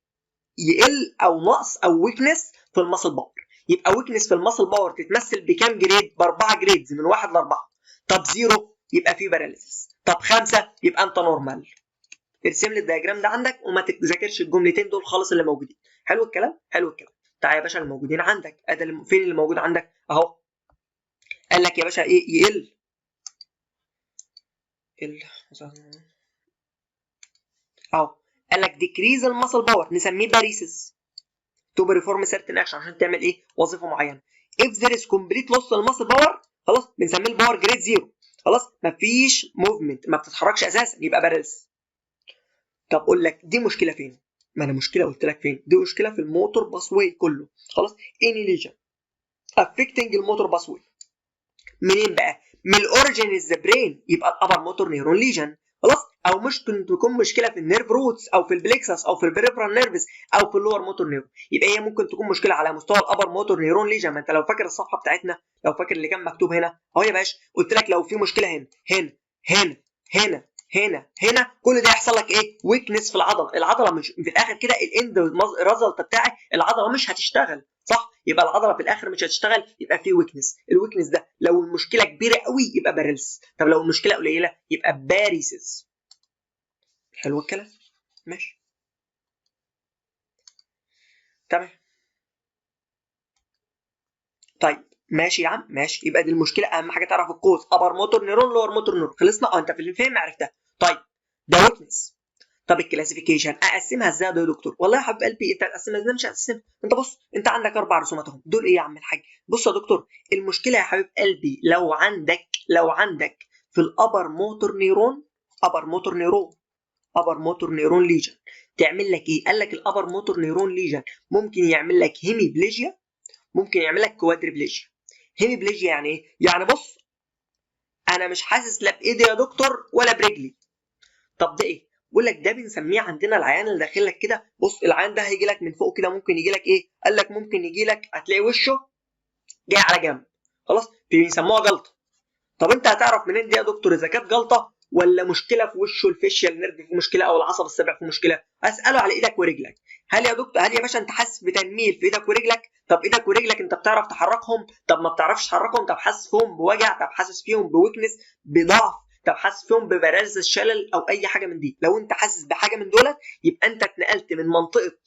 يقل او نقص او ويكنس في الماسل باور. يبقى ويكنس في الماسل باور تتمثل بكام جريد؟ ب4 جريدز من 1 ل 4. طب 0 يبقى في باراليسيس، طب 5 يبقى انت نورمال. ارسم لي الدياجرام ده عندك وما تذاكرش الجملتين دول خالص اللي موجودين. حلو الكلام؟ حلو الكلام. تعالى يا باشا الموجودين عندك، ادي فين اللي موجود عندك اهو. قال لك يا باشا ايه؟ يقل اهو، قال لك ديكريز الماسل باور نسميه باريسيس تو بريفورم سيرتن اكشن، عشان تعمل ايه؟ وظيفه معينه. if there is complete loss للماسل باور خلاص بنسميه الباور جريد 0، خلاص مفيش موفمنت، ما بتتحركش اساسا، يبقى باراليسيس. طب اقول لك دي مشكله فين؟ ما انا مشكله قلت لك فين؟ دي مشكله في الموتور باسوي كله، خلاص اني ليجن افكتنج الموتور باسوي. منين بقى؟ من الاوريجين از ذا برين، يبقى الابر موتور نيرون ليجن، خلاص. او ممكن تكون مشكله في النيرف روتس او في البليكسس او في البريفرال نيرفز او في اللور موتور نيرون، يبقى هي ممكن تكون مشكله على مستوى الابر موتور نيرون ليجن. ما انت لو فاكر الصفحه بتاعتنا، لو فاكر اللي كان مكتوب هنا اهو يا باشا، قلت لك لو في مشكله هنا هنا هنا هنا هنا هنا كل ده يحصل لك ايه؟ ويكنس في العضله. العضله مش في الاخر كده الاند ريزلت بتاعي العضله مش هتشتغل، صح؟ يبقى العضله في الاخر مش هتشتغل، يبقى في ويكنس. الويكنس ده لو المشكله كبيره قوي يبقى باراليسيس، طب لو المشكله قليله يبقى باريسيس. حلو الكلام؟ ماشي تمام. طيب ماشي يا عم ماشي، يبقى دي المشكله. اهم حاجه تعرف الكوز، ابر موتور نيرون لور موتور نيرون، خلصنا. انت في الفهم عرفتها. طيب ده ويكنس. طب الكلاسيفيكيشن اقسمها ازاي يا دكتور؟ والله يا حبيب قلبي انت هتقسمها ازاي؟ مش هتقسمها. انت بص، انت عندك 4 رسومات اهم، دول ايه يا عم الحاج؟ بص يا دكتور، المشكله يا حبيب قلبي لو عندك في الابر موتور نيرون، ابر موتور نيرون ليجن، تعمل لك ايه؟ قال لك الابر موتور نيرون ليجن ممكن يعمل لك هيميبليجيا، ممكن يعمل لك كوادريبليجيا. هيميبليجيا يعني ايه؟ يعني بص انا مش حاسس لا بايدي يا دكتور ولا برجلي. طب ده ايه؟ بقول لك ده بنسميه عندنا العيان اللي داخل لك كده. بص العيان ده هيجي لك من فوق كده، ممكن يجي لك ايه؟ قال لك ممكن يجي لك هتلاقي وشه جاي على جنب، خلاص بيسموها جلطه. طب انت هتعرف منين دي يا دكتور اذا كانت جلطه ولا مشكله في وشه، الفيشيال نيرف في مشكله او العصب السابع في مشكله؟ اساله على ايدك ورجلك. هل يا دكتور، هل يا باشا انت حاسس بتنميل في ايدك ورجلك؟ طب ايدك ورجلك انت بتعرف تحركهم؟ طب ما بتعرفش تحركهم؟ طب حاسس فيهم بوجع؟ طب حاسس فيهم بويكنس، بضعف؟ طب حاسس فيهم ببرازيس شلل او اي حاجه من دي؟ لو انت حاسس بحاجه من دولت يبقى انت اتنقلت من منطقه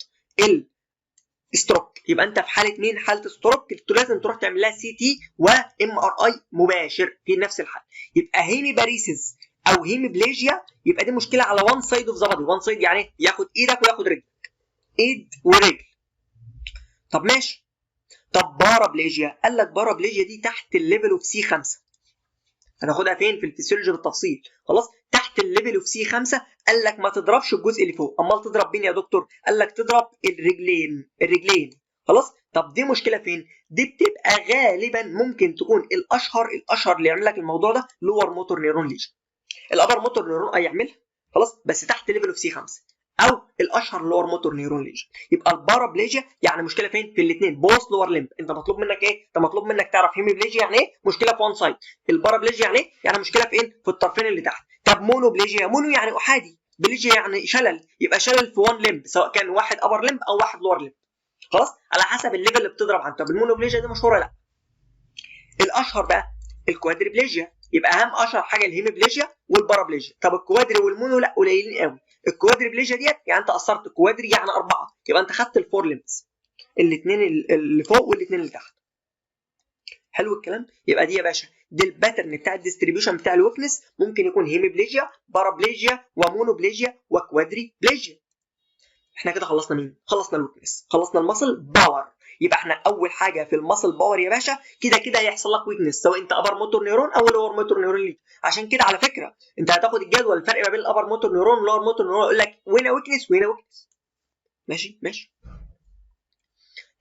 ستروك، يبقى انت في حاله مين؟ حاله ستروك. لازم تروح تعمل لها سي تي وام ار اي مباشر في نفس الحاله. يبقى هيميباريسيس او هيميبليجيا يبقى دي مشكله على وان سايد اوف ذا بادي. وان سايد يعني ياخد ايدك وياخد رجلك، ايد ورجل. طب ماشي. طب بارابليجيا، قال لك بارابليجيا دي تحت الليفل اوف سي 5. هناخدها فين؟ في الفسيولوجي بالتفصيل، خلاص. تحت الليفل اوف سي 5 قال لك ما تضربش الجزء اللي فوق، امال تضرب مين يا دكتور؟ قال لك تضرب الرجلين، خلاص. طب دي مشكله فين؟ دي بتبقى غالبا ممكن تكون الاشهر اللي يعمل لك الموضوع ده لور موتور نيرون ليجن. الابر موتور نيرون هيعملها، خلاص، بس تحت ليفل اوف سي 5، او الاشهر لور موتور نيرون ليجن. يبقى البارابليجيا يعني مشكله فين؟ في الاثنين، بوث لور ليمب. انت مطلوب منك ايه؟ انت مطلوب منك تعرف هيميبليجيا يعني ايه؟ مشكله في وان سايد. البارابليجيا يعني ايه؟ يعني مشكله في ايه؟ في الطرفين اللي تحت. طب مونوبليجيا، مونو يعني احادي، بليجيا يعني شلل، يبقى شلل في وان لمب، سواء كان واحد ابر لمب او واحد لور لمب. خلاص، على حسب الليفل اللي بتضرب عنه. طب المونوبليجيا دي مشهوره؟ لا. الاشهر بقى الكوادريبليجيا، يبقى اهم اشهر حاجه الهيميبليجيا والبارابليجيا. طب الكوادري والمونو لا، قليلين قوي. الكوادريبليجيا ديت يعني انت قصرت الكوادري يعني 4، يبقى انت خدت الفور ليمبس، الاثنين اللي فوق والاثنين اللي تحت. حلو الكلام. يبقى دي يا باشا دي الباترن بتاع الديستريبيوشن بتاع الويكنس، ممكن يكون هيميبليجيا، بارابليجيا، ومونوبليجيا، وكوادريبليجيا. احنا كده خلصنا مين؟ خلصنا الويكنس، خلصنا المسل باور. يبقى احنا اول حاجه في المسل باور يا باشا كده كده هيحصل لك ويكنس، سواء انت ابر موتور نيرون او لور موتور نيرون ليك. عشان كده على فكره انت هتاخد الجدول الفرق ما بين الابر موتور نيرون واللور موتور نيرون، يقول لك وين ويكنس وين ويكنس. ماشي ماشي.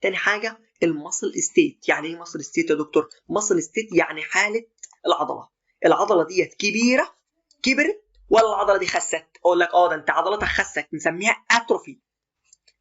تاني حاجه المسل ستيت. يعني ايه مسل ستيت يا دكتور؟ مسل ستيت يعني حاله العضله. العضله ديت كبيره، كبرت، ولا العضله دي خست؟ اقول لك اه ده انت عضلتك خست، نسميها اتروفي.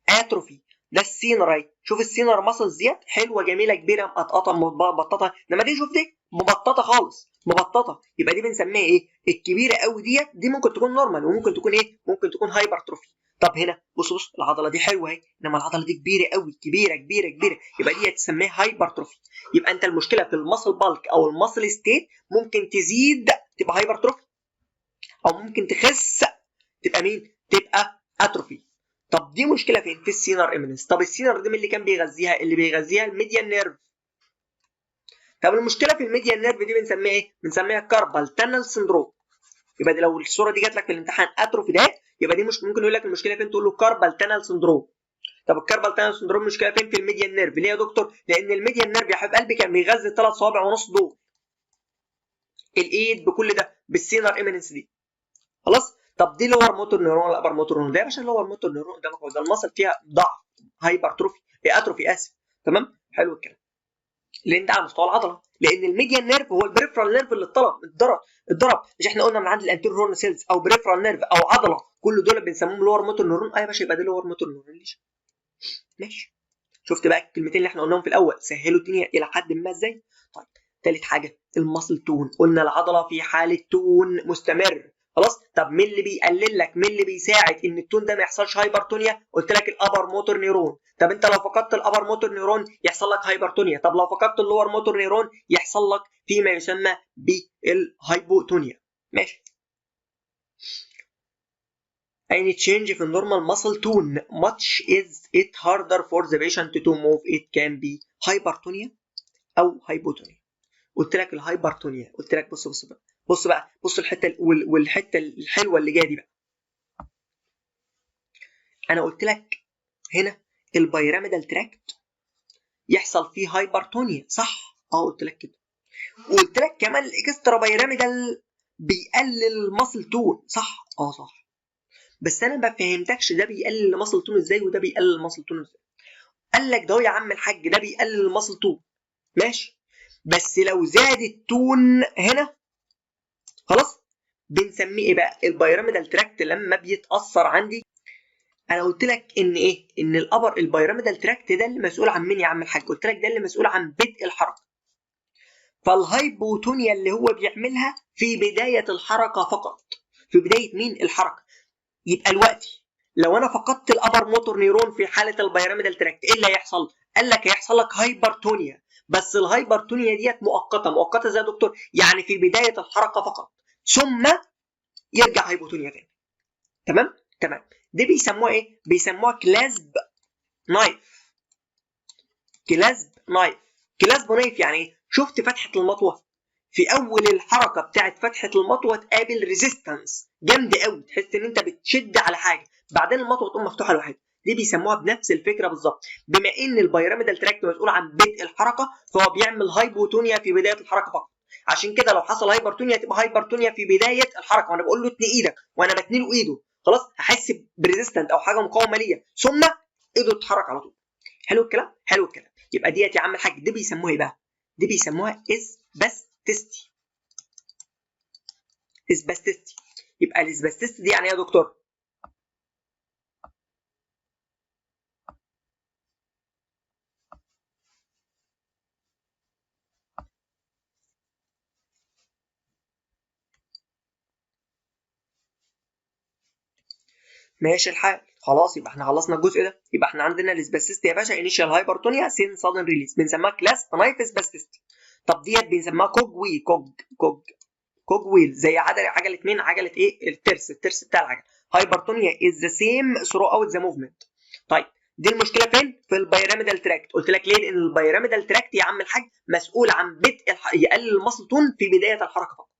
اتروفي ده السينر اهي. شوف السينر ماسلز ديت حلوه جميله كبيره مقطقطه مبططه، انما دي شوف دي مبططه خالص، مبططه. يبقى دي بنسميها ايه؟ الكبيره قوي ديت دي ممكن تكون نورمال، وممكن تكون ايه؟ ممكن تكون هايبرتروفي. طب هنا بص بص العضله دي حلوه اهي، انما العضله دي كبيره قوي، كبيره كبيره كبيره، يبقى دي تسميها هايبرتروفي. يبقى انت المشكله في الماسل بالك او الماسل ستيت، ممكن تزيد تبقى هايبرتروفي، او ممكن تخس تبقى مين؟ تبقى اتروفي. طب دي مشكله فين؟ في السينر ايمينس. طب السينر دي مين اللي كان بيغذيها؟ اللي بيغذيها الميديان نيرف. طب المشكله في الميديان نيرف دي بنسميها ايه؟ بنسميها كاربال تانل سندروم. يبقى دي لو الصوره دي جات لك في الامتحان اتروفي ده، يبقى دي مش ممكن يقول لك المشكله فين، تقول له كاربال تانل سندروم. طب الكاربال تانل سندروم مشكله فين؟ في الميديان نيرف. ليه يا دكتور؟ لان الميديان نيرف يا حبيب قلبي كان بيغذي الثلاث صوابع ونص دول، الايد بكل ده بالسينر ايمينس دي. خلاص. طب دي لور موتور نيرون ولا ابر موتور نيرون؟ ده يا باشا اللور موتور نيرون قدامك، ده المصل فيها ضعف، هايبرتروفي، اتروفي اسف. تمام. حلو الكلام. لان ده على مستوى العضله، لان الميديان نيرف هو البريفرال نيرف اللي اتضرب. مش احنا قلنا من عند الانتير هورن سيلز او بريفرال نيرف او عضله، كل دول بنسموهم لور موتور نيرون. يا باشا يبقى ده لور موتور نيرون. ماشي. شفت بقى الكلمتين اللي احنا قلناهم في الاول سهلوا الدنيا الى حد ما ازاي؟ طيب ثالث حاجه الماسل تون. قلنا العضله في حاله تون مستمر. خلاص. طب مين اللي بيقلل لك، مين اللي بيساعد ان التون ده ما يحصلش هايبرتونيا؟ قلت لك الابر موتور نيرون. طب انت لو فقدت الابر موتور نيرون يحصل لك هايبرتونيا. طب لو فقدت اللور موتور نيرون يحصل لك فيما يسمى بالهايبوتونيا. ماشي. Any change في النورمال muscle tone much is it harder for the patient to move. It can be hypertonia او hypotonia. قلت لك الهايبرتونيا، قلت لك بص الحته والحته الحلوه اللي جايه دي بقى. انا قلت لك هنا البيراميدال تراكت يحصل فيه هايبرتونيا، صح؟ قلت لك كده. وقلت لك كمان الاكسترا بيراميدال بيقلل الماسل تون، صح؟ صح. بس انا ما فهمتكش ده بيقلل الماسل تون ازاي وده بيقلل الماسل تون ازاي. قال لك ده يا عم الحاج ده بيقلل الماسل تون، ماشي، بس لو زاد التون هنا خلاص بنسميه ايه بقى؟ البيراميدال تراكت لما بيتاثر عندي. انا قلت لك ان ايه؟ ان البيراميدال تراكت ده اللي مسؤول عن مين يا عم الحاج؟ قلت لك ده اللي مسؤول عن بدء الحركه. فالهايبوتونيا اللي هو بيعملها في بدايه الحركه فقط، في بدايه مين؟ الحركه. يبقى دلوقتي لو انا فقدت الابر موتور نيرون في حاله البيراميدال تراكت ايه اللي هيحصل؟ قال لك هيحصل لك هايبرتونيا، بس الهايبرتونيا ديت مؤقته ازاي يا دكتور؟ يعني في بدايه الحركه فقط، ثم يرجع هايبوتونيا تاني. تمام. دي بيسموها ايه؟ بيسموها كلاسب نايف. كلاسب نايف يعني ايه؟ شفت فتحه المطوه؟ في اول الحركه بتاعت فتحه المطوه تقابل ريزيستنس جامده قوي، تحس ان انت بتشد على حاجه، بعدين المطوه تقوم مفتوحه لوحدها. دي بيسموها بنفس الفكره بالظبط. بما ان البيراميدال تراكت مسؤول عن بدء الحركه، فهو بيعمل هايبوتونيا في بدايه الحركه فقط. عشان كده لو حصل هايبرتونيا تبقى هايبرتونيا في بدايه الحركه، وانا بقول له اتني ايدك، وانا بتني له ايده خلاص هحس بريزيستنت او حاجه مقاومه ليا، ثم ايده تتحرك على طول. حلو الكلام. يبقى ديت يا عم الحاج دي بيسموها ايه بقى؟ دي بيسموها اسباستيستي. يبقى الاسباستيستي دي يعني ايه يا دكتور؟ ماشي الحال. خلاص يبقى احنا خلصنا الجزء ده. يبقى احنا عندنا السباستيستي يا باشا انيشال هايبرتونيا سين سادن ريليس بنسميها كلاس تنايف سباستيستي. طب ديت بنسميها كوج ويل زي عجله مين؟ عجله ايه؟ الترس بتاع العجله. هايبرتونيا از ذا سيم ثرو اوت ذا موفمنت. طيب دي المشكله فين؟ في البيراميدال تراكت. قلت لك ليه؟ لان البيراميدال تراكت يا عم الحاج مسؤول عن بدء يقلل المسل تون في بدايه الحركه فقط.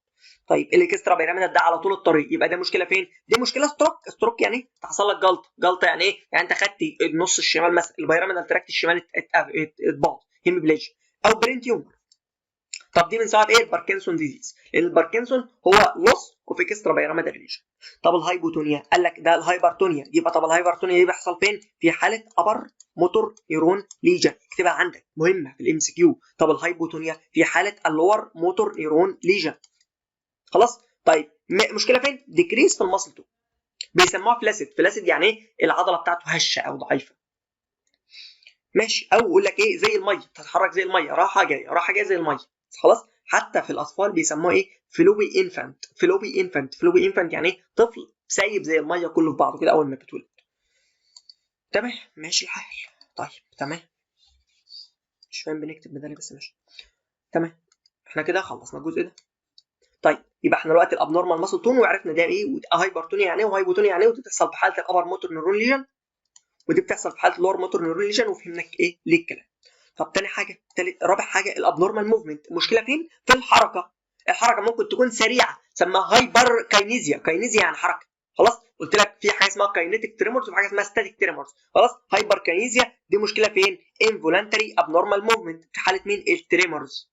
طيب الاكسترا بيراميدال ده على طول الطريق، يبقى ده مشكله فين؟ دي مشكله ستروك يعني ايه؟ تحصل لك جلطه يعني ايه؟ يعني انت خدت النص الشمال مثلا، البيراميدال تراكت الشمال اتباظ، هيميبليجيا او برين تيومر. طب دي بنسميها ايه؟ الباركنسون ديزيز. الباركنسون هو لوس اوف اكسترا بيراميدال ريجن. طب الهايبوتونيا قال لك ده الهايبرتونيا، يبقى طب الهايبرتونيا دي بيحصل فين؟ في حاله ابر موتور نيرون ليجن، اكتبها عندك مهمه في الام سي كيو. طب الهايبوتونيا في حاله اللور موتور نيرون ليجن. خلاص. طيب مشكله فين؟ ديكريس في الماسل تون، بيسموها فلاسيد يعني ايه؟ العضله بتاعته هشه او ضعيفه. ماشي. او يقول لك ايه؟ زي الميه، تتحرك زي الميه، راحه جايه زي الميه. خلاص. حتى في الاطفال بيسموها ايه؟ فلوبي انفانت يعني ايه؟ طفل سايب زي الميه كله في بعضه كده اول ما بيتولد. تمام ماشي الحال. طيب تمام. مش فاهم بنكتب بدالي بس ماشي. تمام احنا كده خلصنا الجزء ده. طيب يبقى احنا دلوقتي الابنورمال ماسل تون وعرفنا ده ايه، وهايبرتونيا يعني ايه، وهايبوتونيا يعني ايه، ودي بتحصل في حاله الابر موتور نيرون ليجن، ودي بتحصل في حاله اللور موتور نيرون ليجن، وفهمناك ايه ليه الكلام. طب تاني حاجه، رابع حاجه الابنورمال موفمنت. المشكله فين؟ في الحركه. الحركه ممكن تكون سريعه، سماها هايبر كاينيزيا يعني حركه. خلاص. قلت لك في حاجه اسمها كاينيتيك تريمورز وفي حاجه اسمها ستاتيك تريمورز. خلاص. هايبر كاينيزيا دي مشكله فين؟ انفولانتري ابنورمال موفمنت في حاله مين؟ التريمورز.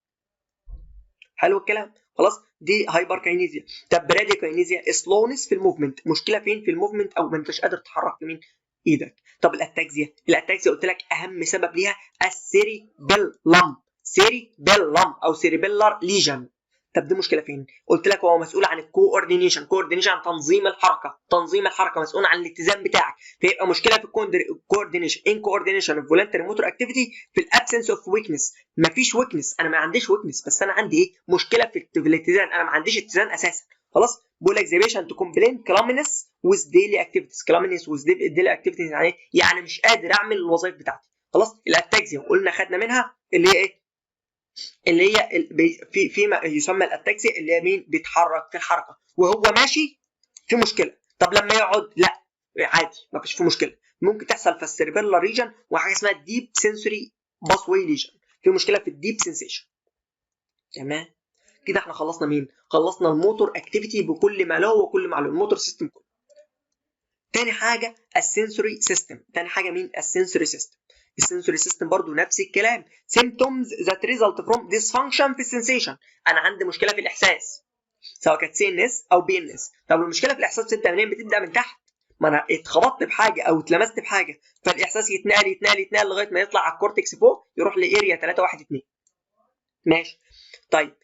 حلو الكلام. خلاص. دي هايبر كاينيزيا. طب برادي كاينيزيا سلونس في الموفمنت. مشكله فين؟ في الموفمنت او ما انتش قادر تحرك يمين ايدك. طب الاتاكسيا قلت لك اهم سبب ليها السيريبيلم او سيريبيلر ليجن. طب دي مشكله فين؟ قلت لك هو مسؤول عن الكوردينيشن عن تنظيم الحركه مسؤول عن الاتزان بتاعك، فيبقى مشكله في الكوردينيشن الفولنتري موتور اكتيفيتي في الابسنس اوف ويكنس. مفيش ويكنس، انا ما عنديش ويكنس، بس انا عندي ايه؟ مشكله في الاتزان، انا ما عنديش اتزان اساسا. خلاص. بقول لك زي بيشنت كومبلين كلامينس ويز ديلي اكتيفيتيز يعني ايه؟ يعني مش قادر اعمل الوظائف بتاعتي. خلاص. الاتاكسيا قلنا خدنا منها اللي هي ايه؟ اللي هي فيما يسمى الاتاكسيا اللي هي مين؟ بيتحرك في الحركه وهو ماشي في مشكله. طب لما يقعد لا عادي ما فيش في مشكله. ممكن تحصل في السيربيلار ريجن وحاجه اسمها الديب سنسوري باسوي ليجن، في مشكله في الديب سنسيشن. تمام كده احنا خلصنا مين؟ خلصنا الموتور اكتيفيتي بكل ما له وكل ما له، الموتور سيستم كله. تاني حاجه السنسوري سيستم. تاني حاجه مين؟ السنسوري سيستم. السنسوري سيستم برضو نفس الكلام. symptoms that result from dysfunction في السنسيشن. انا عندي مشكله في الاحساس سواء كانت سي ان اس او بي ان اس. طب المشكله في الاحساس بتبدا منين؟ بتبدا من تحت. ما انا اتخبطت بحاجه او اتلمست بحاجه فالاحساس يتنقل لغايه ما يطلع على الكورتكس فوق يروح لاريا 312. ماشي. طيب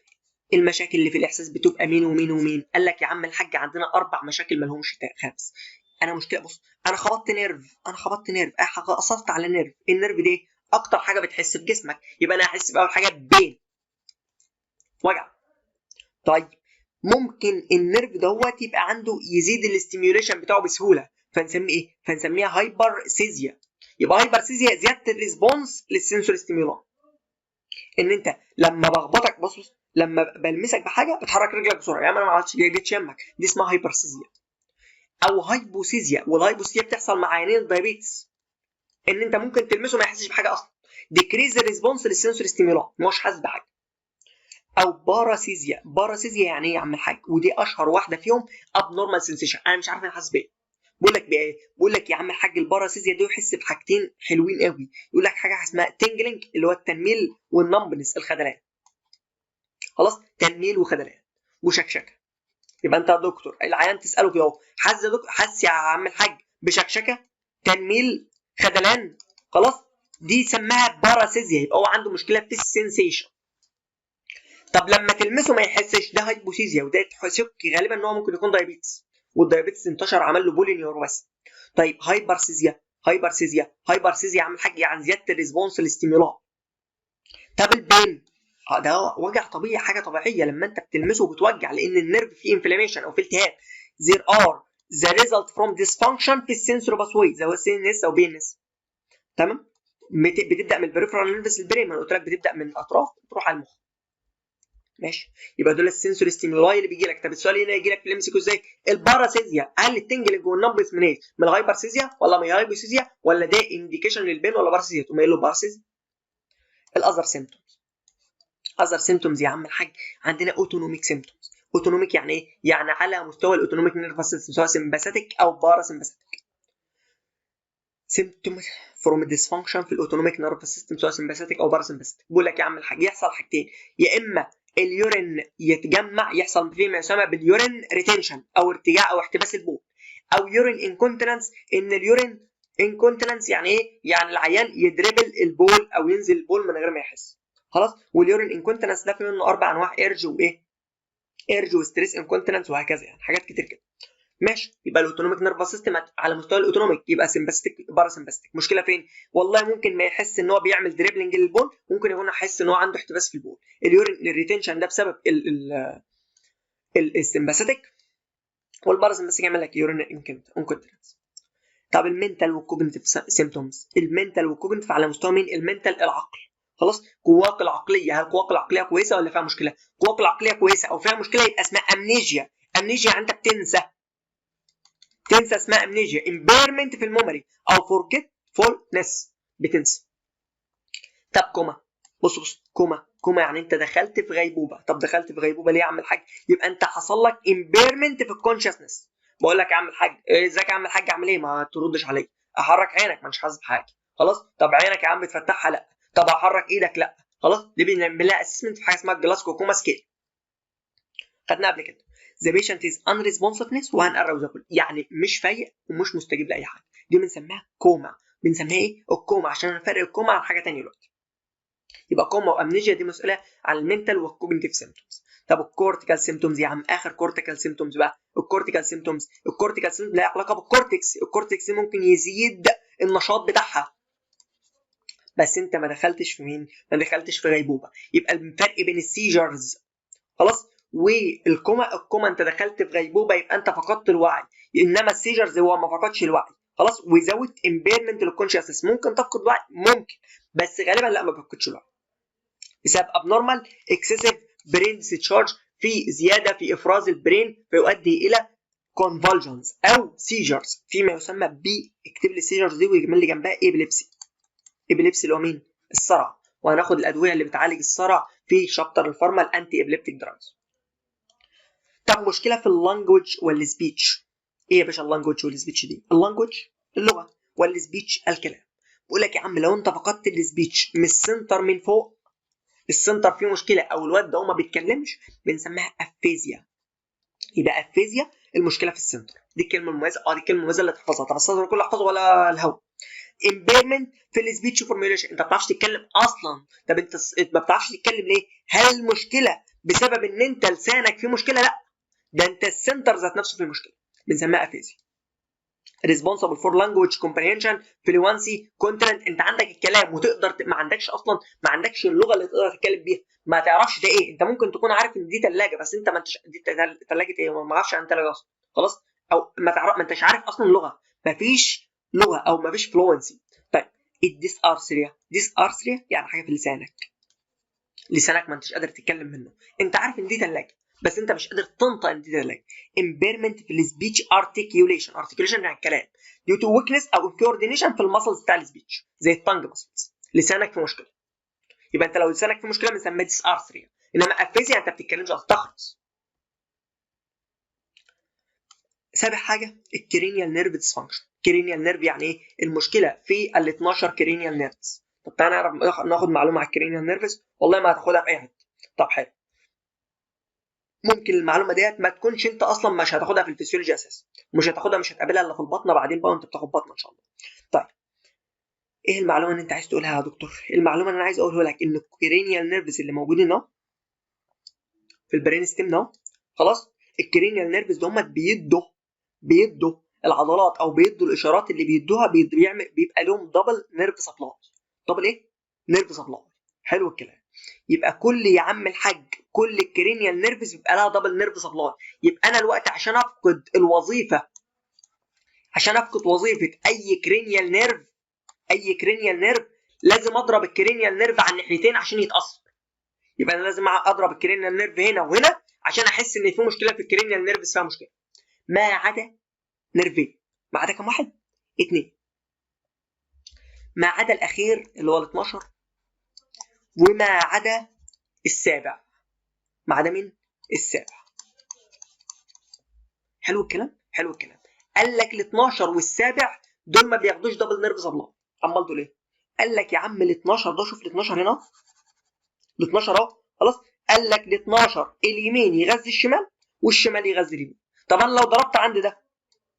المشاكل اللي في الاحساس بتبقى مين ومين ومين؟ قال لك يا عم الحاج عندنا 4 مشاكل ما لهمش خامس. انا مشكله، بص انا خبطت نيرف اثرت على النيرف دي اكتر حاجه بتحس في جسمك، يبقى انا هحس باول حاجه بين وجع. طيب ممكن النيرف دوت يبقى عنده يزيد الاستيميوليشن بتاعه بسهوله، فنسميه ايه؟ فنسميها هايبرسيزيا. يبقى هايبرسيزيا زياده الريسبونس للسنسوري ستيمولان. ان انت لما بخبطك بص لما بلمسك بحاجه بتحرك رجلك بسرعه، يعني انا ما عملتش جيت شمك، دي اسمها هايبرسيزيا. او هايبوسيزيا، والهايبوسيزيا بتحصل مع عينين الدايابيتس، ان انت ممكن تلمسه ما يحسش بحاجه اصلا، ديكريز الريسبونس للسنسوري ستيمولان، مش حاسس بحاجه. او باراسيزيا يعني ايه يا عم الحاج؟ ودي اشهر واحده فيهم ابنورمال سنسيشن، انا مش عارف انا حاسس بايه. بقول لك يا عم الحاج الباراسيزيا دي يحس بحاجتين حلوين قوي، يقول لك حاجه اسمها تنجلينج اللي هو التنميل، والنمبنس الخدلان. خلاص. تنميل وخدلان وشكشكه. يبقى انت يا دكتور العيان تساله كده اهو، حاسس يا عم الحاج بشكشكه، تنميل، خدلان. خلاص. دي سماها باراسيزيا، يبقى هو عنده مشكله في السنسيشن. طب لما تلمسه ما يحسش، ده هايبوسيزيا، وده تحسك غالبا ان هو ممكن يكون دايابيتس، والدايابيتس انتشر عمل له بولينيوروباثي. طيب هايبرسيزيا يا عم الحاج يعني زياده الريسبونس للاستيمولان. طب البين ده وجع طبيعي، حاجه طبيعيه لما انت بتلمسه بتوجع، لان النيرف فيه انفلاميشن او فيه التهاب. there are the result from dysfunction في السنسور باثوي زي السي ان اس او بي ان اس. تمام؟ بتبدا من البريفرال نيرفس البرين، انا قلت لك بتبدا من الاطراف تروح على المخ. ماشي، يبقى دول السنسوري ستيمولاي اللي بيجي لك. طب السؤال هنا يجي لك في الام سي كيو ازاي؟ الباراسيزيا هل التنجلنج والنمبس منين؟ من الهايبرسيزيا ولا من الهايبوسيزيا ولا ده انديكيشن للبين ولا باراسيزيا؟ تقوم قايل له باراسيزيا. الاذر سيمبتومز، اذر سيمبتومز يا عم الحاج عندنا اوتونوميك سيمبتومز. اوتونوميك يعني ايه؟ يعني على مستوى الاوتونوميك نيرفس سيستم سواء سمباثيك او باراسمباثيك. سيمبتوم فروم ديسفانكشن في الاوتونوميك نيرفس سيستم سواء سمباثيك او باراسمباثيك. بقول لك يا عم الحاج يحصل حاجتين، يا اما اليورين يتجمع يحصل فيه ما يسمى باليورين ريتنشن او ارتجاع او احتباس البول، او يورين انكونتيننس. ان اليورين انكونتيننس يعني ايه؟ يعني العيان يدربل البول او ينزل البول من غير ما يحس. خلاص، واليورين انكونتيننس ده في منه 4 انواع، ايرج وايه؟ ايرج وستريس انكونتيننس وهكذا، يعني حاجات كتير كده. ماشي، يبقى الاوتونوميك نيرفس سيستم على مستوى الاوتونوميك يبقى سمباثيك باراسمباثيك. مشكله فين؟ والله ممكن ما يحس ان هو بيعمل دريبلنج للبول، ممكن يكون يحس ان هو عنده احتباس في البول. اليورين الريتنشن ده بسبب السمباثيك، والباراسمباثيك يعمل لك يورين انكونتيننس. طب المنتال والكوجنيتيف سيمبتومز، المنتال والكوجنيتيف على مستوى مين؟ المنتال العقل. خلاص، قواك العقليه، هل قواك العقليه كويسه ولا فيها مشكله؟ قواك العقليه كويسه او فيها مشكله يبقى اسمها امنيجيا. امنيجيا انت بتنسى، اسمها امنيجيا. امبيرمنت في الميموري او فورجيتفولنس، بتنسى. طب كوما، بص كوما يعني انت دخلت في غيبوبه. طب دخلت في غيبوبه ليه يا عم الحاج؟ يبقى انت حصل لك امبيرمنت في الكونشسنس. بقول لك يا عم الحاج ازيك يا عم الحاج عامل ايه؟ ما تردش عليا. احرك عينك، ما انتش حاسس بحاجه. خلاص، طب عينك يا عم بتفتحها؟ لا. طب احرك ايدك؟ لا. خلاص، دي بنعمل لها اسسمنت في حاجه اسمها جلاسكو كوما سكيل، خدناها قبل كده. The patient is unresponsiveness وunrousable، يعني مش فايق ومش مستجيب لاي حاجه. دي بنسميها كوما. بنسميها ايه؟ الكوما، عشان نفرق الكوما عن حاجه ثانيه دلوقتي. يبقى كوما وامنيجيا دي مساله عن المنتال والكوجنيتيف سيمبتومز. طب الكورتيكال سيمبتومز يا عم، اخر كورتيكال سيمبتومز بقى. الكورتيكال سيمبتومز لها علاقه بالكورتكس. الكورتكس ممكن يزيد النشاط بتاعها، بس انت ما دخلتش في مين؟ ما دخلتش في غيبوبه. يبقى الفرق بين السيجرز خلاص والكوما انت دخلت في غيبوبه يبقى انت فقدت الوعي، انما السيجرز هو ما فقدش الوعي. خلاص، وزود امبيرمنت للكونشسنس. ممكن تفقد وعي، ممكن، بس غالبا لا، ما بفقدش الوعي بسبب ابنورمال اكسسيف برين ديسشارج، في زياده في افراز البرين فيؤدي الى كونفولجنز او سيجرز فيما يسمى ب، اكتب لي السيجرز دي ويجمل لي جنبها ايبيليبسي. ايبيليبسي اللي هو مين؟ الصرع. وهناخد الادويه اللي بتعالج الصرع في شابتر الفارما الانتي ابليبتيك دراجز. طب مشكله في اللانجوج والسبيتش. ايه يا باشا اللانجوج والسبيتش دي؟ اللانجوج اللغه، والسبيتش الكلام. بقول لك يا عم لو انت فقدت السبيتش من السنتر من فوق، السنتر فيه مشكله او الواد ده ما بيتكلمش، بنسميها افيزيا. يبقى افيزيا المشكله في السنتر. دي الكلمه المميزه، دي الكلمه المميزه اللي تحفظها. طب السنتر كله احفظه ولا الهوا؟ امبيرمنت في السبيتش فورميوليشن، انت ما بتعرفش تتكلم اصلا. طب انت ما بتعرفش تتكلم ليه؟ هل المشكله بسبب ان انت لسانك فيه مشكله؟ لا، ده انت السنتر ذات نفسه فيه مشكله، بنسميها افيزيا. responsible for language comprehension fluency continent. انت عندك الكلام وتقدر ما عندكش اصلا، ما عندكش اللغه اللي تقدر تتكلم بيها، ما تعرفش ده ايه. انت ممكن تكون عارف ان دي ثلاجه، بس انت ما انتش دي ثلاجه ايه، ما اعرفش عن ثلاجه اصلا. خلاص، او ما تعرف، ما انتش عارف اصلا لغه، ما فيش لغه او ما فيش فلوينسي. طيب الديسارثريا، يعني حاجه في لسانك ما انتش قادر تتكلم منه. انت عارف ان دي ثلاجه بس انت مش قادر تنطق ان دي ثلاجه. امبيرمنت في السبيتش ارتكيوليشن يعني الكلام due to weakness او coordination في المسلز بتاع السبيتش زي التانج مسلز. لسانك في مشكله، يبقى انت لو لسانك في مشكله بنسميها ديسارثريا. انما افيزيا انت بتتكلمش اصلا، تخرس. سابع حاجه الكرينيال نيرف ديسفانكشن. كرينيال نيرف يعني ايه؟ المشكله في ال 12 كرينيال نيرفز. طب تعالى نعرف ناخد معلومه على الكرينيال نيرفز، والله ما هتاخدها في اي حته. طب حلو، ممكن المعلومه ديت ما تكونش انت اصلا مش هتاخدها في الفسيولوجي اساسا، مش هتقابلها الا في البطنه بعدين بقى وانت بتاخد بطنه ان شاء الله. طيب ايه المعلومه اللي انت عايز تقولها يا دكتور؟ المعلومه اللي انا عايز اقولها لك ان الكرينيال نيرفز اللي موجودين اهو في البرين ستيم اهو، خلاص، الكرينيال نيرفز هم بيدوا العضلات او بيدوا الاشارات اللي بيدوها، بيبقى لهم دبل نيرف سبلاي. دبل ايه؟ نيرف سبلاي. حلو الكلام. يبقى كل يا عم الحاج كل الكرينيال نيرفز بيبقى لها دبل نيرف سبلاي. يبقى انا الوقت عشان افقد الوظيفه عشان افقد وظيفه اي كرينيال نيرف لازم اضرب الكرينيال نيرف على الناحيتين عشان يتاثر. يبقى انا لازم اضرب الكرينيال نيرف هنا وهنا عشان احس ان في مشكله في الكرينيال نيرف فيها مشكله. ما عدا نيرفين. ما عدا كم واحد؟ 2. ما عدا الاخير اللي هو ال 12 وما عدا السابع. ما عدا مين؟ السابع. حلو الكلام؟ حلو الكلام. قال لك ال 12 والسابع دول ما بياخدوش دبل نيرف سبلاي. امال دول ايه؟ قال لك يا عم ال 12 ده، شوف ال 12 هنا، ال 12 اهو خلاص. قال لك ال 12 اليمين يغذي الشمال والشمال يغذي اليمين. طب انا لو ضربت عند ده